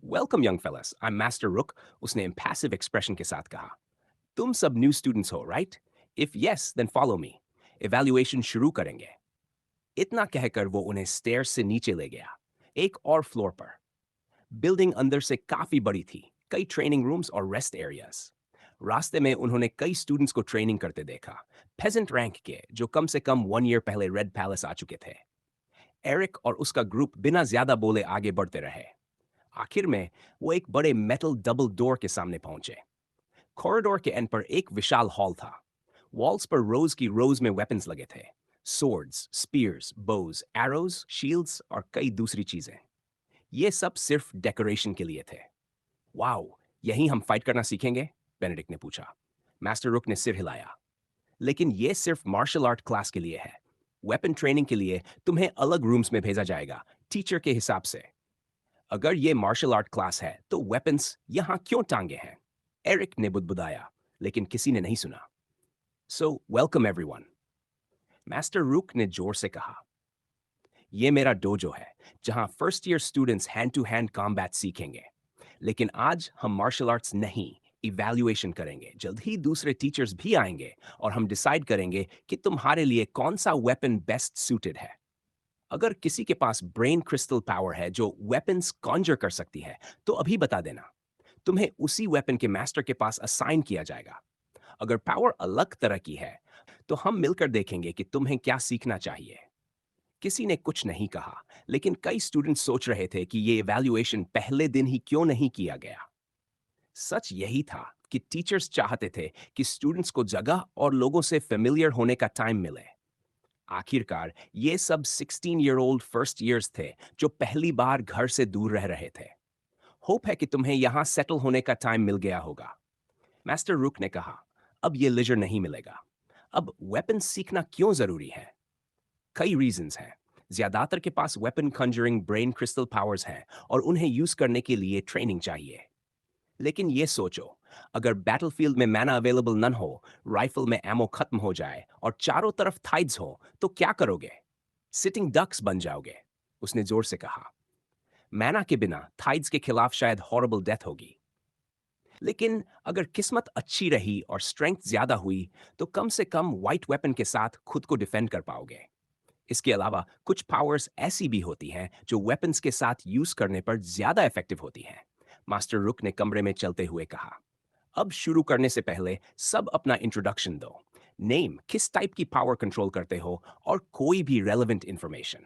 Speaker 1: Welcome young fellows, I am master Rook, उसने इम्पैसिव एक्सप्रेशन के साथ कहा। तुम सब न्यू स्टूडेंट्स हो, right? If yes, then follow me. Evaluation शुरू करेंगे। इतना कहकर वो उन्हें स्टेयर से नीचे ले गया, एक और फ्लोर पर। बिल्डिंग अंदर से काफी बड़ी थी, कई ट्रेनिंग रूम्स और रेस्ट एरियाज। रास्ते में उन्होंने कई स्टूडेंट्स को ट्रेनिंग करते देखा, पेजेंट रैंक के, जो कम से कम 1 ईयर पहले रेड पैलेस आ चुके थे। एरिक और उसका ग्रुप बिना ज्यादा बोले आगे बढ़ते रहे। आखिर में वो एक बड़े मेटल डबल डोर के सामने पहुंचे। कॉरिडोर के एंड पर एक विशाल हॉल था। वॉल्स पर रोज की रोज में वेपन्स लगे थे, swords, spears, bows, arrows, shields और कई दूसरी चीजें। ये सब सिर्फ डेकोरेशन के लिए थे। वाओ, यहीं हम फाइट करना सीखेंगे? बेनेडिक्ट ने पूछा। मास्टर रुक ने सिर हिलाया। लेकिन ये सिर्फ मार्शल आर्ट क्लास के लिए है। वेपन ट्रेनिंग के लिए तुम्हें अलग रूम्स में भेजा जाएगा, टीचर के हिसाब से। अगर ये मार्शल आर्ट क्लास है तो वेपन्स यहाँ क्यों टांगे हैं? एरिक ने बुदबुदाया, लेकिन किसी ने नहीं सुना। सो वेलकम एवरीवन, मास्टर रुक ने जोर से कहा। ये मेरा डोजो है, जहां first year students hand to hand combat सीखेंगे। लेकिन आज हम मार्शल आर्ट्स नहीं, इवैल्यूएशन करेंगे। जल्द ही दूसरे टीचर्स भी आएंगे और हम डिसाइड करेंगे कि तुम्हारे लिए कौन सा वेपन बेस्ट सूटेड है। अगर किसी के पास ब्रेन क्रिस्टल पावर है जो वेपन्स कॉन्जर कर सकती है, तो अभी बता देना। तुम्हें उसी वेपन के मास्टर के पास असाइन किया जाएगा। अगर पावर अलग तरह की है, तो हम मिलकर देखेंगे कि तुम्हें क्या सीखना चाहिए। किसी ने कुछ नहीं कहा, लेकिन कई स्टूडेंट सोच रहे थे कि ये इवैल्यूएशन पहले दिन ही क्यों नहीं किया गया। सच यही था कि टीचर्स चाहते थे कि स्टूडेंट्स को जगह और लोगों से फेमिलियर होने का टाइम मिले। आखिरकार ये सब 16-year-old फर्स्ट ईयर्स थे, जो पहली बार घर से दूर रह रहे थे। होप है कि तुम्हें यहां सेटल होने का टाइम मिल गया होगा। मास्टर रुक ने कहा, अब ये लेजर नहीं मिलेगा। अब वेपन सीखना क्यों जरूरी है? कई रीजंस हैं। ज्यादातर के पास weapon conjuring brain crystal powers हैं और उन्हें यूज करने के लिए ट्रेनिंग चाहिए। लेकिन ये सोचो, अगर बैटलफील्ड में मैना अवेलेबल नन हो, राइफल में एमो खत्म हो जाए और चारों तरफ थाइड्स हो, तो क्या करोगे? सिटिंग डक्स बन जाओगे, उसने जोर से कहा। मैना के बिना थाइड्स के खिलाफ शायद हॉरिबल डेथ होगी। लेकिन अगर किस्मत अच्छी रही और स्ट्रेंथ ज्यादा हुई, तो कम से कम व्हाइट वेपन के साथ खुद को डिफेंड कर पाओगे। इसके अलावा कुछ पावर्स ऐसी भी होती हैं जो वेपन्स के साथ यूज करने पर ज्यादा इफेक्टिव होती हैं, मास्टर रुक ने कमरे में चलते हुए कहा। अब शुरू करने से पहले सब अपना इंट्रोडक्शन दो। नेम, किस टाइप की पावर कंट्रोल करते हो, और कोई भी रेलेवेंट इंफॉर्मेशन।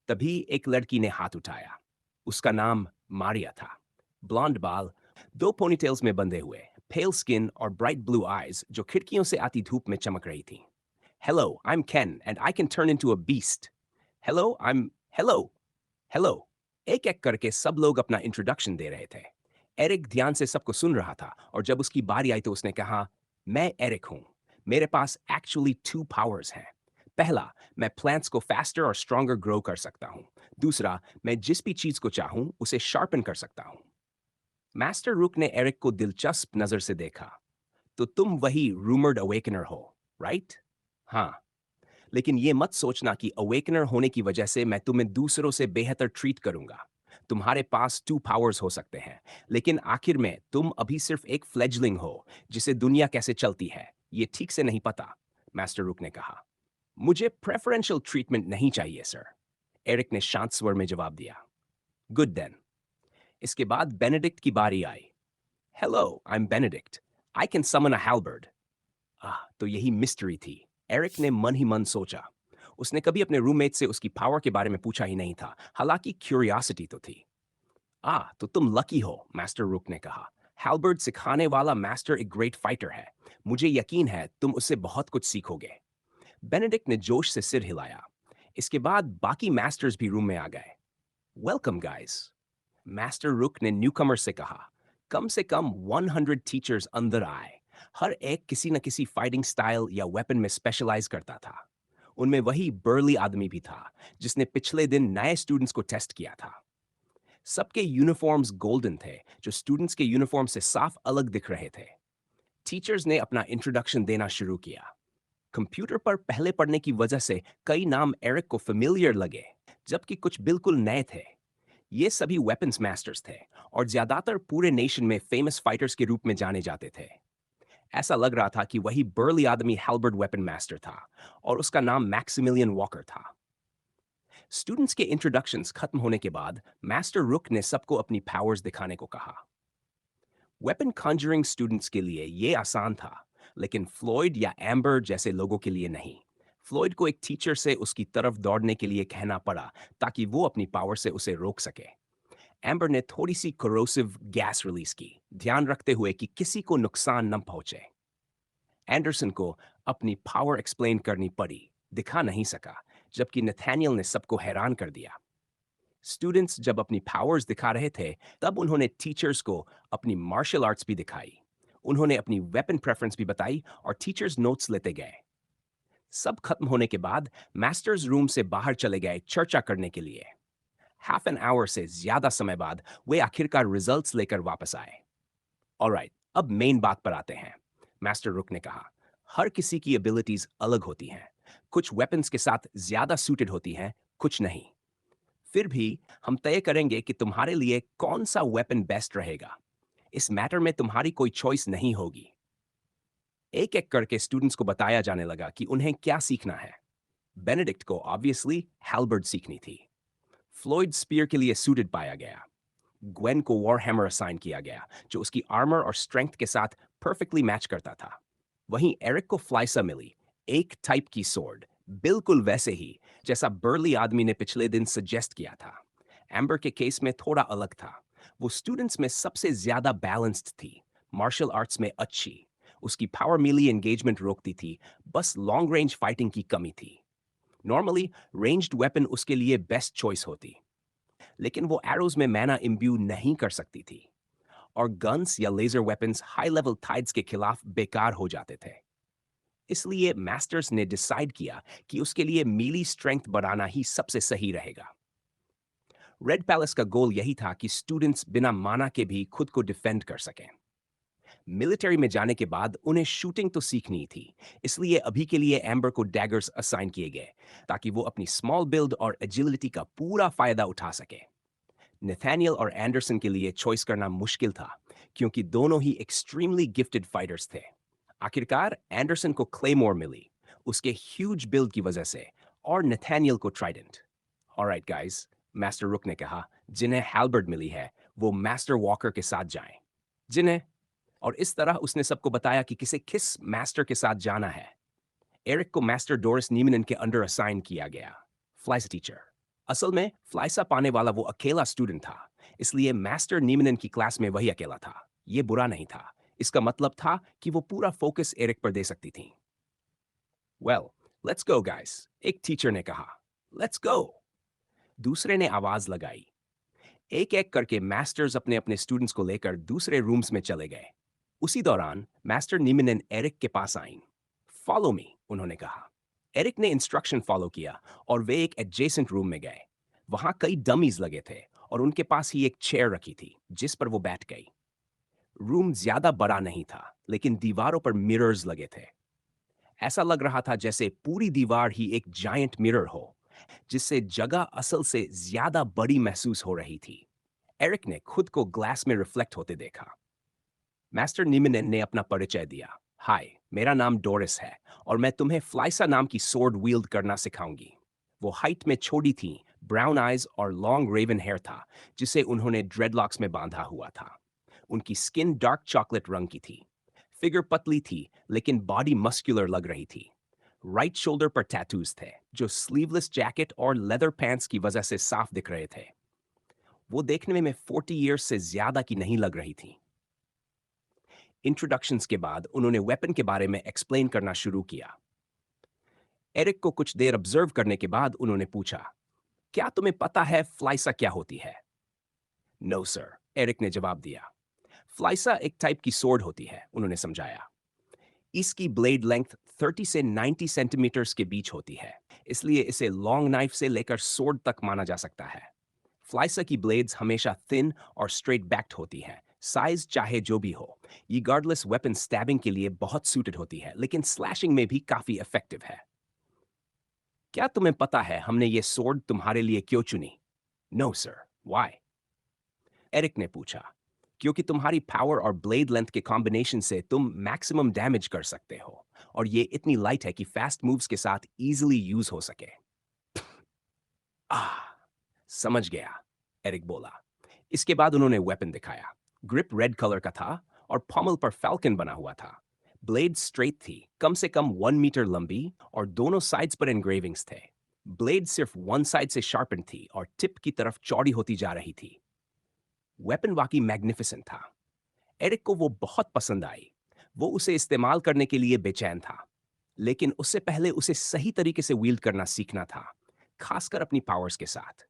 Speaker 1: तभी एक लड़की ने हाथ उठाया। उसका नाम मारिया था। ब्लॉन्ड बाल, दो पोनीटेल्स में बंधे हुए, पेल स्किन और ब्राइट ब्लू आईज जो खिड़कियों से आती धूप में चमक रही थी। Hello, I'm Ken, and I can turn into a beast. Hello, I'm. Hello. Hello. एक एक करके सब लोग अपना इंट्रोडक्शन दे रहे थे। एरिक ध्यान से सबको सुन रहा था और जब उसकी बारी आई तो उसने कहा, मैं एरिक हूं। मेरे पास एक्चुअली 2 पावर्स हैं। पहला, मैं प्लांट्स को फास्टर और स्ट्रॉन्गर ग्रो कर सकता हूं। दूसरा, मैं जिस भी चीज को चाहूं उसे शार्पन कर सकता हूं। मास्टर रुक ने एरिक को दिलचस्प नजर से देखा। तो तुम वही रूमर्ड अवेकनर हो, राइट? हाँ, लेकिन ये मत सोचना कि अवेकनर होने की वजह से मैं तुम्हें दूसरों से बेहतर ट्रीट करूंगा। तुम्हारे पास 2 पावर्स हो सकते हैं, लेकिन आखिर में तुम अभी सिर्फ एक फ्लेजलिंग हो, जिसे दुनिया कैसे चलती है ये ठीक से नहीं पता, मास्टर रुक ने कहा। मुझे प्रेफरेंशियल ट्रीटमेंट नहीं चाहिए सर, एरिक ने शांत स्वर में जवाब दिया। Good then. इसके बाद बेनेडिक्ट की बारी आई। Hello, I'm Benedict. I can summon a halberd. तो यही मिस्ट्री थी। एरिक ने मन ही मन सोचा। उसने कभी अपने रूममेट से उसकी पावर के बारे में पूछा ही नहीं था, हालांकि क्यूरियोसिटी तो थी। तो तुम लकी हो, मास्टर रुक ने कहा। हैल्बर्ड सिखाने वाला मास्टर एक ग्रेट फाइटर है। मुझे यकीन है तुम उससे बहुत कुछ सीखोगे। बेनेडिक्ट ने जोश से सिर हिलाया। इसके बाद बाकी मास्टर्स भी रूम में आ गए। वेलकम गाइस, मास्टर रुक ने न्यूकमर से कहा। कम से कम 100 टीचर्स अंदर आए। हर एक किसी न किसी फाइटिंग स्टाइल या वेपन में स्पेशलाइज करता था। उनमें वही बर्ली आदमी भी था जिसने पिछले दिन नए स्टूडेंट्स को टेस्ट किया था। सबके यूनिफॉर्म्स गोल्डन थे, जो स्टूडेंट्स के यूनिफॉर्म से साफ अलग दिख रहे थे। टीचर्स ने अपना इंट्रोडक्शन देना शुरू किया। कंप्यूटर पर पहले पढ़ने की वजह से कई नाम एरिक को फेमिलियर लगे, जबकि कुछ बिल्कुल नए थे। ये सभी वेपन्स मास्टर्स थे और ज्यादातर पूरे नेशन में फेमस फाइटर्स के रूप में जाने जाते थे। ऐसा लग रहा था कि वही बर्ली आदमी हैल्बर्ड वेपन मास्टर था और उसका नाम मैक्सिमिलियन वॉकर था। स्टूडेंट्स के इंट्रोडक्शंस खत्म होने के बाद मास्टर रुक ने सबको अपनी पावर्स दिखाने को कहा। वेपन कॉन्जरिंग स्टूडेंट्स के लिए ये आसान था, लेकिन फ्लॉयड या एम्बर जैसे लोगों के लिए नहीं। फ्लॉयड को एक टीचर से उसकी तरफ दौड़ने के लिए कहना पड़ा ताकि वो अपनी पावर से उसे रोक सके। एम्बर ने थोड़ी सी कोरोसिव गैस रिलीज की, ध्यान रखते हुए कि किसी को नुकसान न पहुंचे। एंडरसन को अपनी पावर एक्सप्लेन करनी पड़ी, दिखा नहीं सका, जबकि नथानियल ने सबको हैरान कर दिया। स्टूडेंट्स जब अपनी पावर्स दिखा रहे थे, तब उन्होंने टीचर्स को अपनी मार्शल आर्ट्स भी दिखाई। उन्होंने अपनी वेपन प्रेफरेंस भी बताई और टीचर्स नोट्स लेते गए। सब खत्म होने के बाद मास्टर्स रूम से बाहर चले गए चर्चा करने के लिए। हाफ एन आवर से ज्यादा समय बाद वे आखिरकार रिजल्ट्स लेकर वापस आए। ऑलराइट, अब मेन बात पर आते हैं, मास्टर रुक ने कहा। हर किसी की एबिलिटीज अलग होती हैं। कुछ वेपन्स के साथ ज्यादा सूटेड होती हैं, कुछ नहीं। फिर भी हम तय करेंगे कि तुम्हारे लिए कौन सा वेपन बेस्ट रहेगा। इस मैटर में तुम्हारी कोई चॉइस नहीं होगी। एक एक करके स्टूडेंट्स को बताया जाने लगा कि उन्हें क्या सीखना है। बेनेडिक्ट को ऑब्वियसली हैल्बर्ड सीखनी थी। फ्लोइड स्पीयर के लिए सूटेड पाया गया। ग्वेन को वॉर हैमर असाइन किया गया, जो उसकी आर्मर और स्ट्रेंथ के साथ परफेक्टली मैच करता था। वहीं एरिक को फ्लाइसा मिली, एक टाइप की सोर्ड, बिल्कुल वैसे ही जैसा बर्ली आदमी ने पिछले दिन सजेस्ट किया था। एम्बर के केस में थोड़ा अलग था। वो स्टूडेंट्स में सबसे ज्यादा बैलेंस्ड थी, मार्शल आर्ट्स में अच्छी। उसकी पावर मिली एंगेजमेंट रोकती थी, बस लॉन्ग रेंज फाइटिंग की कमी थी। नॉर्मली रेंज्ड वेपन उसके लिए बेस्ट चॉइस होती, लेकिन वो एरोज में मैना इम्ब्यू नहीं कर सकती थी और गन्स या laser weapons high level tides के खिलाफ बेकार हो जाते थे। इसलिए मास्टर्स ने डिसाइड किया कि उसके लिए मीली स्ट्रेंथ बढ़ाना ही सबसे सही रहेगा। रेड पैलेस का गोल यही था कि स्टूडेंट्स बिना माना के भी खुद को डिफेंड कर सकें। मिलिट्री में जाने के बाद उन्हें शूटिंग तो सीखनी थी, इसलिए अभी के लिए एम्बर को डैगर्स असाइन किए गए ताकि वो अपनी स्मॉल बिल्ड और एजिलिटी का पूरा फायदा उठा सके। नेथानियल और एंडरसन के लिए चॉइस करना मुश्किल था, क्योंकि दोनों ही एक्सट्रीमली गिफ्टेड फाइटर्स थे। आखिरकार एंडरसन को क्लेमोर मिली, उसके ह्यूज बिल्ड की वजह से, और नेथानियल को ट्राइडेंट। ऑलराइट गाइस, मास्टर रुक ने कहा, जिन्हें हैल्बर्ड मिली है वो मास्टर वॉकर के साथ जाएं। जिन्हें, और इस तरह उसने सबको बताया कि किसे किस मास्टर के साथ जाना है। एरिक को मास्टर डोरिस नीमन के अंडर असाइन किया गया, फ्लाइसा टीचर। असल में फ्लाइसा पाने वाला वो अकेला स्टूडेंट था, इसलिए मास्टर नीमन की क्लास में वही अकेला था। ये बुरा नहीं था, इसका मतलब था कि वो पूरा फोकस एरिक पर दे सकती थी। वेल, लेट्स गो गाइस, एक टीचर ने कहा। लेट्स गो, दूसरे ने आवाज लगाई। एक एक करके मास्टर्स अपने अपने स्टूडेंट्स को लेकर दूसरे रूम्स में चले गए। उसी दौरान मास्टर नीमिनन एरिक के पास आईं। फॉलो मी, उन्होंने कहा। एरिक ने इंस्ट्रक्शन फॉलो किया और वे एक एडजेसेंट रूम में गए। वहां कई डमीज लगे थे और उनके पास ही एक चेयर रखी थी जिस पर वो बैठ गई। रूम ज्यादा बड़ा नहीं था, लेकिन दीवारों पर मिरर्स लगे थे। ऐसा लग रहा था जैसे पूरी दीवार ही एक जायंट मिरर हो, जिससे जगह असल से ज्यादा बड़ी महसूस हो रही थी। एरिक ने खुद को ग्लास में रिफ्लेक्ट होते देखा। मास्टर नीमिनेन ने अपना परिचय दिया। हाय, मेरा नाम डोरिस है और मैं तुम्हें फ्लाइसा नाम की सोर्ड wield करना सिखाऊंगी। वो हाइट में छोटी थी, ब्राउन आइज और लॉन्ग रेवन हेयर था, जिसे उन्होंने ड्रेडलॉक्स में बांधा हुआ था। उनकी स्किन डार्क चॉकलेट रंग की थी। फिगर पतली थी लेकिन बॉडी मस्कुलर लग रही थी। राइट शोल्डर पर टैटूज थे जो स्लीवलेस जैकेट और लेदर पैंट्स की वजह से साफ दिख रहे थे। वो देखने में 40 ईयर्स से ज्यादा की नहीं लग रही थी। इंट्रोडक्शंस के बाद उन्होंने वेपन के बारे में एक्सप्लेन करना शुरू किया। एरिक को कुछ देर ऑब्जर्व करने के बाद उन्होंने पूछा, क्या तुम्हें पता है फ्लाइसा क्या होती है? नो सर, एरिक ने जवाब दिया। फ्लाइसा एक टाइप की सोर्ड होती है, उन्होंने समझाया। इसकी ब्लेड लेंथ 30 से 90 सेंटीमीटर्स के बीच होती है, इसलिए इसे लॉन्ग नाइफ से लेकर सोर्ड तक माना जा सकता है। फ्लाइसा की ब्लेड्स हमेशा थिन और स्ट्रेट बैक्ड होती हैं, साइज चाहे जो भी हो। ये गार्डलेस वेपन स्टैबिंग के लिए बहुत सूटेड होती है, लेकिन स्लैशिंग में भी काफी इफेक्टिव है। क्या तुम्हें पता है हमने ये सोर्ड तुम्हारे लिए क्यों चुनी? No sir, why? एरिक ने पूछा। क्योंकि तुम्हारी पावर और ब्लेड लेंथ के कॉम्बिनेशन से तुम मैक्सिमम डैमेज कर सकते हो, और ये इतनी लाइट है कि फास्ट मूव्स के साथ इजीली यूज हो सके। आह, समझ गया, एरिक बोला। इसके बाद उन्होंने वेपन दिखाया। ग्रिप रेड कलर का था और पॉमल पर फैल्कन बना हुआ था। ब्लेड स्ट्रेट थी, कम से कम 1 मीटर लंबी, और दोनों साइड्स पर एनग्रेविंग्स थे। ब्लेड सिर्फ वन साइड से शार्पन थी और टिप की तरफ चौड़ी होती जा रही थी। वेपन वाकई मैग्निफिसेंट था। एरिक को वो बहुत पसंद आई। वो उसे इस्तेमाल करने के लिए बेचैन था, लेकिन उससे पहले उसे सही तरीके से wield करना सीखना था, खासकर अपनी पावर्स के साथ।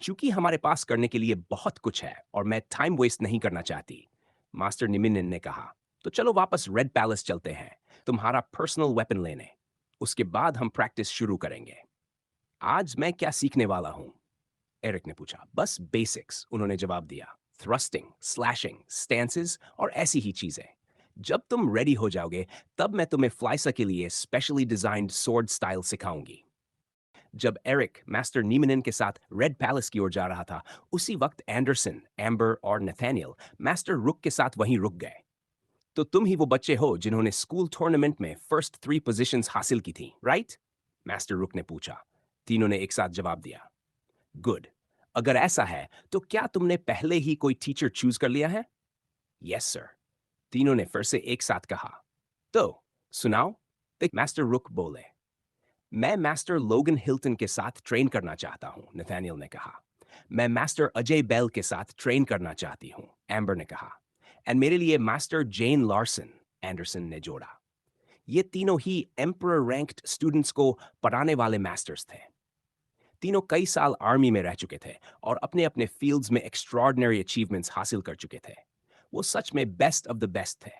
Speaker 1: चूंकि हमारे पास करने के लिए बहुत कुछ है और मैं टाइम वेस्ट नहीं करना चाहती, मास्टर निमिनन ने कहा, तो चलो वापस रेड पैलेस चलते हैं, तुम्हारा पर्सनल वेपन लेने। उसके बाद हम प्रैक्टिस शुरू करेंगे। आज मैं क्या सीखने वाला हूं? एरिक ने पूछा। बस बेसिक्स, उन्होंने जवाब दिया। थ्रस्टिंग, स्लैशिंग, स्टैंसेस और ऐसी ही चीजें। जब तुम रेडी हो जाओगे, तब मैं तुम्हें फ्लाइसा के लिए स्पेशली डिजाइन्ड स्वॉर्ड स्टाइल सिखाऊंगी। जब एरिक मास्टर नीमनन के साथ रेड पैलेस की ओर जा रहा था, उसी वक्त एंडरसन, एम्बर और नथानियल मास्टर रुक के साथ वहीं रुक गए। तो तुम ही वो बच्चे हो जिन्होंने स्कूल टूर्नामेंट में फर्स्ट 3 पोजीशंस हासिल की थी, राइट? मास्टर रुक ने पूछा। तीनों ने एक साथ जवाब दिया। गुड। अगर ऐसा है, तो क्या तुमने पहले ही कोई टीचर चूज कर लिया है? यस सर, तीनों ने फिर से एक साथ कहा। तो सुनाओ, एक मास्टर रुक बोले। मैं मास्टर लोगन हिल्टन के साथ ट्रेन करना चाहता हूं, नथानियल ने कहा। मैं मास्टर अजय बेल के साथ ट्रेन करना चाहती हूं, एम्बर ने कहा। एंड मेरे लिए मास्टर जेन लार्सन, एंडरसन ने जोड़ा। ये तीनों ही एम्परर रैंक्ड स्टूडेंट्स को पढ़ाने वाले मास्टर्स थे। तीनों कई साल आर्मी में रह चुके थे और अपने अपने फील्ड्स में एक्स्ट्रॉर्डिनरी अचीवमेंट्स हासिल कर चुके थे। वो सच में बेस्ट ऑफ द बेस्ट थे।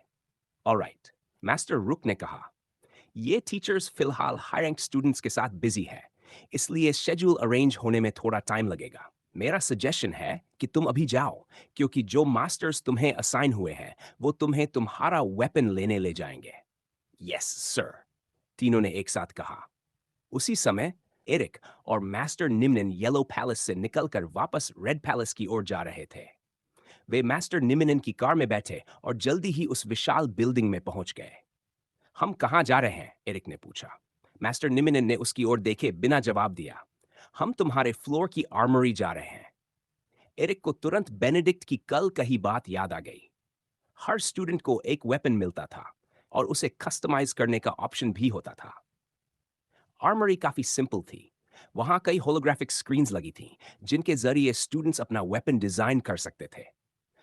Speaker 1: ऑलराइट, मास्टर रुक ने कहा, ये टीचर्स फिलहाल हाई रैंक स्टूडेंट्स के साथ बिजी है, इसलिए शेड्यूल अरेंज होने में थोड़ा टाइम लगेगा। मेरा सजेशन है कि तुम अभी जाओ, क्योंकि जो मास्टर्स तुम्हें असाइन हुए हैं वो तुम्हें तुम्हारा वेपन लेने ले जाएंगे। यस सर, तीनों ने एक साथ कहा। उसी समय एरिक और मास्टर निम्नन येलो पैलेस से निकलकर वापस रेड पैलेस की ओर जा रहे थे। वे मास्टर निम्नन की कार में बैठे और जल्दी ही उस विशाल बिल्डिंग में पहुंच गए। हम कहाँ जा रहे हैं? एरिक ने पूछा। मास्टर निम्नन ने उसकी ओर देखे बिना जवाब दिया। हम तुम्हारे फ्लोर की आर्मरी जा रहे हैं। एरिक को तुरंत बेनेडिक्ट की कल कही बात याद आ गई। हर स्टूडेंट को एक वेपन मिलता था और उसे कस्टमाइज करने का ऑप्शन भी होता था। आर्मरी काफी सिंपल थी। वहां कई होलोग्राफिक स्क्रीन्स लगी थीं, जिनके जरिए स्टूडेंट्स अपना वेपन डिजाइन कर सकते थे।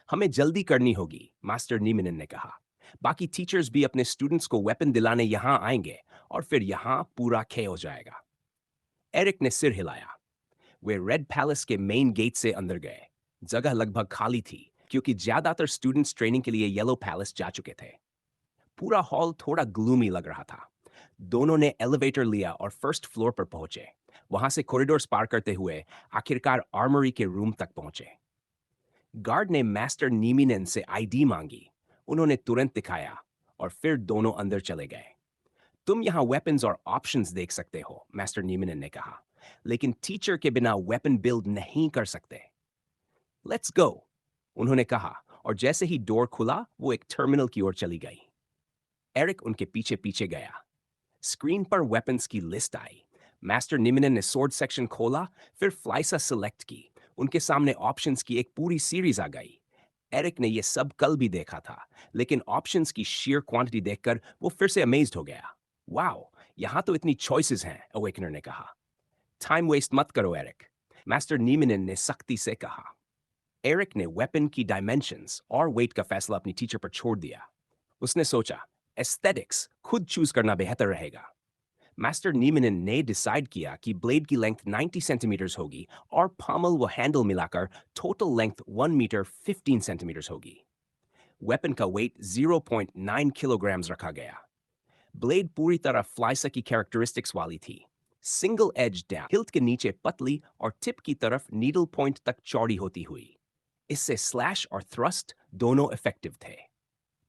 Speaker 1: हमें जल्दी करनी होगी, मास्टर नीमिनन ने कहा। बाकी टीचर्स भी अपने स्टूडेंट्स को वेपन दिलाने यहां आएंगे और फिर यहां पूरा खे हो जाएगा। एरिक ने सिर हिलाया। वे रेड पैलेस के मेन गेट से अंदर गए। जगह लगभग खाली थी, क्योंकि ज्यादातर स्टूडेंट्स ट्रेनिंग के लिए येलो पैलेस जा चुके थे। पूरा हॉल थोड़ा ग्लूमी लग रहा था। दोनों ने एलिवेटर लिया और फर्स्ट फ्लोर पर पहुंचे। वहां से कॉरिडोर्स पार करते हुए आखिरकार आर्मरी के रूम तक पहुंचे। गार्ड ने मास्टर नीमिनन से आईडी मांगी। उन्होंने तुरंत दिखाया और फिर दोनों अंदर चले गए। तुम यहां वेपन्स और ऑप्शंस देख सकते हो, मास्टर नीमिनन ने कहा, लेकिन टीचर के बिना वेपन बिल्ड नहीं कर सकते। लेट्स गो, उन्होंने कहा, और जैसे ही डोर खुला वो एक टर्मिनल की ओर चली गई। एरिक उनके पीछे पीछे गया। स्क्रीन पर वेपन्स की लिस्ट आई। मास्टर निमिनन ने स्वॉर्ड सेक्शन खोला, फिर फ्लाइसा सिलेक्ट की। उनके सामने ऑप्शंस की एक पूरी सीरीज आ गई। एरिक ने यह सब कल भी देखा था, लेकिन ऑप्शंस की sheer क्वांटिटी देखकर वो फिर से अमेज्ड हो गया। वाओ, यहाँ तो इतनी चॉइसेस हैं, अवेकनर ने कहा। टाइम वेस्ट मत करो एरिक, मास्टर नीमिनन ने सख्ती से कहा। एरिक ने वेपन की डायमेंशंस और वेट का फैसला अपनी टीचर पर छोड़ दिया। उसने सोचा, एस्थेटिक्स खुद चूज करना बेहतर रहेगा। मास्टर नीमिनन ने डिसाइड किया कि ब्लेड की लेंथ 90 सेंटीमीटर्स होगी और pommel व हैंडल मिलाकर टोटल लेंथ 1 मीटर 15 सेंटीमीटर्स होगी। वेपन का वेट 0.9 किलोग्राम्स रखा गया। ब्लेड पूरी तरह फ्लाइसा की कैरेक्टरिस्टिक्स वाली थी। सिंगल एज डाउन, हिल्ट के नीचे पतली और टिप की तरफ नीडल पॉइंट तक चौड़ी होती हुई। इससे स्लैश और थ्रस्ट दोनों इफेक्टिव थे।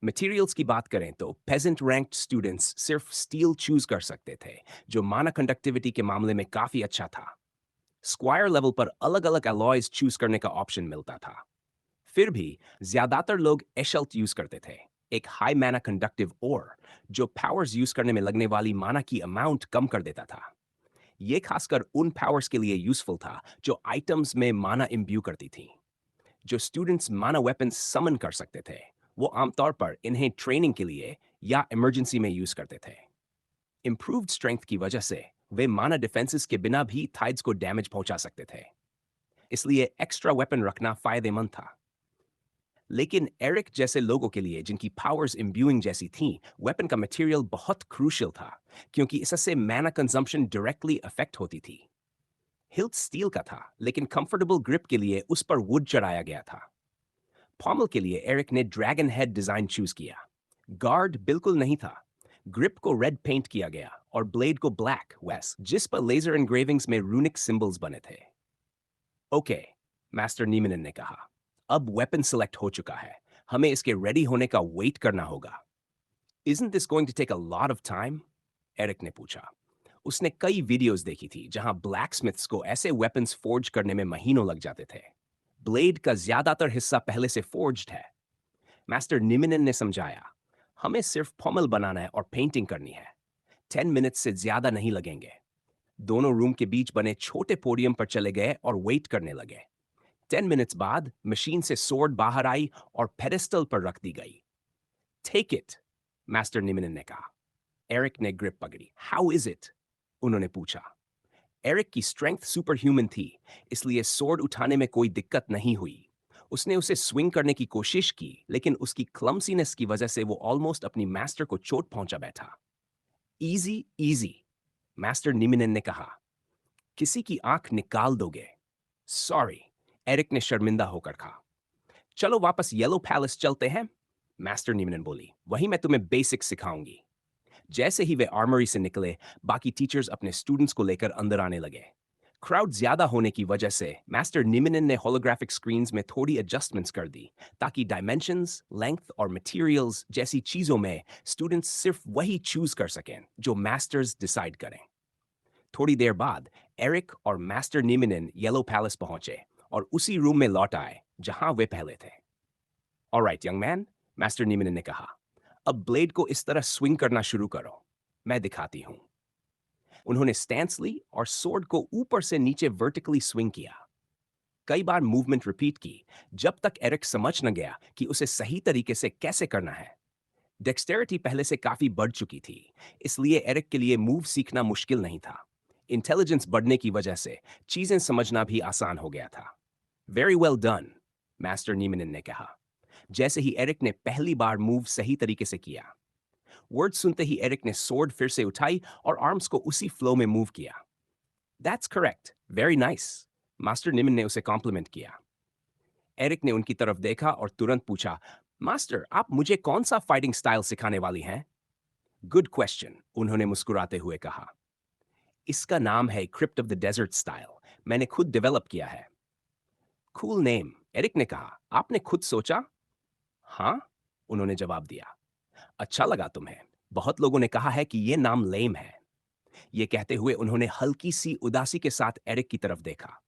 Speaker 1: मटेरियल्स की बात करें तो पेजेंट रैंक्ड स्टूडेंट्स सिर्फ स्टील चूज कर सकते थे, जो माना कंडक्टिविटी के मामले में काफी अच्छा था। स्क्वायर लेवल पर अलग अलग अलॉयज चूज करने का ऑप्शन मिलता था। फिर भी ज्यादातर लोग एशल्ट यूज करते थे, एक हाई माना कंडक्टिव ओर जो पावर्स यूज करने में लगने वाली माना की अमाउंट कम कर देता था। ये खासकर उन पावर्स के लिए यूजफुल था जो आइटम्स में माना इम्ब्यू करती थी। जो स्टूडेंट्स माना वेपन्स समन कर सकते थे, वो आमतौर पर इन्हें ट्रेनिंग के लिए या इमरजेंसी में यूज करते थे। इंप्रूव्ड स्ट्रेंथ की वजह से वे माना डिफेंसेस के बिना भी थाइड्स को डैमेज पहुंचा सकते थे, इसलिए एक्स्ट्रा वेपन रखना फायदेमंद था। लेकिन एरिक जैसे लोगों के लिए जिनकी पावर्स इम्ब्यूइंग जैसी थीं, वेपन का मटेरियल बहुत क्रूशियल था, क्योंकि इससे मैना कंजम्पशन डायरेक्टली अफेक्ट होती थी। हिल्ट स्टील का था, लेकिन कंफर्टेबल ग्रिप के लिए उस पर वुड चढ़ाया गया था। पॉमल के लिए एरिक ने ड्रैगन हेड डिजाइन चूज किया। गार्ड बिल्कुल नहीं था। ग्रिप को रेड पेंट किया गया और ब्लेड को ब्लैक वेस, जिस पर लेजर एनग्रेविंग्स में रूनिक सिंबल्स बने थे। ओके, मास्टर नीमिनन ने कहा, अब वेपन सिलेक्ट हो चुका है, हमें इसके रेडी होने का वेट करना होगा। Isn't this going to take a lot of time? Eric ने पूछा। उसने कई वीडियोस देखी थी जहां ब्लैकस्मिथ्स को ऐसे वेपन्स फोर्ज करने में महीनों लग जाते थे। ब्लेड का ज्यादातर हिस्सा पहले से फोर्ज्ड है। मास्टर निमिनन ने समझाया, हमें सिर्फ पॉमल बनाना है और पेंटिंग करनी है। 10 मिनट से ज्यादा नहीं लगेंगे। दोनों रूम के बीच बने छोटे पोडियम पर चले गए और वेट करने लगे। 10 मिनट्स बाद मशीन से सोर्ड बाहर आई और पेडेस्टल पर रख दी गई। टेक इट, मास्टर निमिनन ने कहा। एरिक ने ग्रिप पकड़ी। How is it? उन्होंने पूछा। एरिक की स्ट्रेंथ सुपर ह्यूमन थी, इसलिए सोर्ड उठाने में कोई दिक्कत नहीं हुई। उसने उसे स्विंग करने की कोशिश की, लेकिन उसकी क्लमसीनेस की वजह से वो ऑलमोस्ट अपनी मास्टर को चोट पहुंचा बैठा। इजी इजी, मास्टर निमिनन ने कहा। किसी की आंख निकाल दोगे। सॉरी, एरिक ने शर्मिंदा होकर कहा। चलो वापस येलो पैलेस चलते हैं, मास्टर निमिनन बोली। वहीं मैं तुम्हें बेसिक सिखाऊंगी। जैसे ही वे आर्मरी से निकले, बाकी टीचर्स अपने स्टूडेंट्स को लेकर अंदर आने लगे। क्राउड ज्यादा होने की वजह से मास्टर निमिनन ने होलोग्राफिक स्क्रीन्स में थोड़ी एडजस्टमेंट्स कर दी, ताकि डायमेंशंस, लेंथ और मटेरियल्स जैसी चीजों में स्टूडेंट्स सिर्फ वही चूज कर सकें जो मास्टर्स डिसाइड करें। थोड़ी देर बाद एरिक और मास्टर निमिनन येलो पैलेस पहुंचे और उसी रूम में लौट आए जहां वे पहले थे। ऑलराइट यंग मैन, मास्टर निमिनन ने कहा, अब ब्लेड को इस तरह स्विंग करना शुरू करो, मैं दिखाती हूं। उन्होंने स्टैंस ली और सोर्ड को ऊपर से नीचे वर्टिकली स्विंग किया। कई बार मूवमेंट रिपीट की, जब तक एरिक समझ न गया कि उसे सही तरीके से कैसे करना है। डेक्सटेरिटी पहले से काफी बढ़ चुकी थी, इसलिए एरिक के लिए मूव सीखना मुश्किल नहीं था। इंटेलिजेंस बढ़ने की वजह से चीजें समझना भी आसान हो गया था। वेरी वेल डन, मास्टर नीमिनन ने कहा, जैसे ही एरिक ने पहली बार मूव सही तरीके से किया। वर्ड सुनते ही एरिक ने सोर्ड फिर से उठाई और आर्म्स को उसी फ्लो में मूव किया। That's correct, very nice, master Nimin ने उसे कॉम्प्लीमेंट किया। एरिक ने उनकी तरफ देखा और तुरंत पूछा, मास्टर आप मुझे कौन सा फाइटिंग स्टाइल सिखाने वाली हैं? गुड क्वेश्चन, उन्होंने मुस्कुराते हुए कहा। इसका नाम है crypt of the desert style, मैंने खुद डेवलप किया है। कूल नेम, एरिक ने कहा। आपने खुद सोचा? हाँ, उन्होंने जवाब दिया। अच्छा लगा तुम्हें। बहुत लोगों ने कहा है कि यह नाम लेम है। ये कहते हुए उन्होंने हल्की सी उदासी के साथ एरिक की तरफ देखा।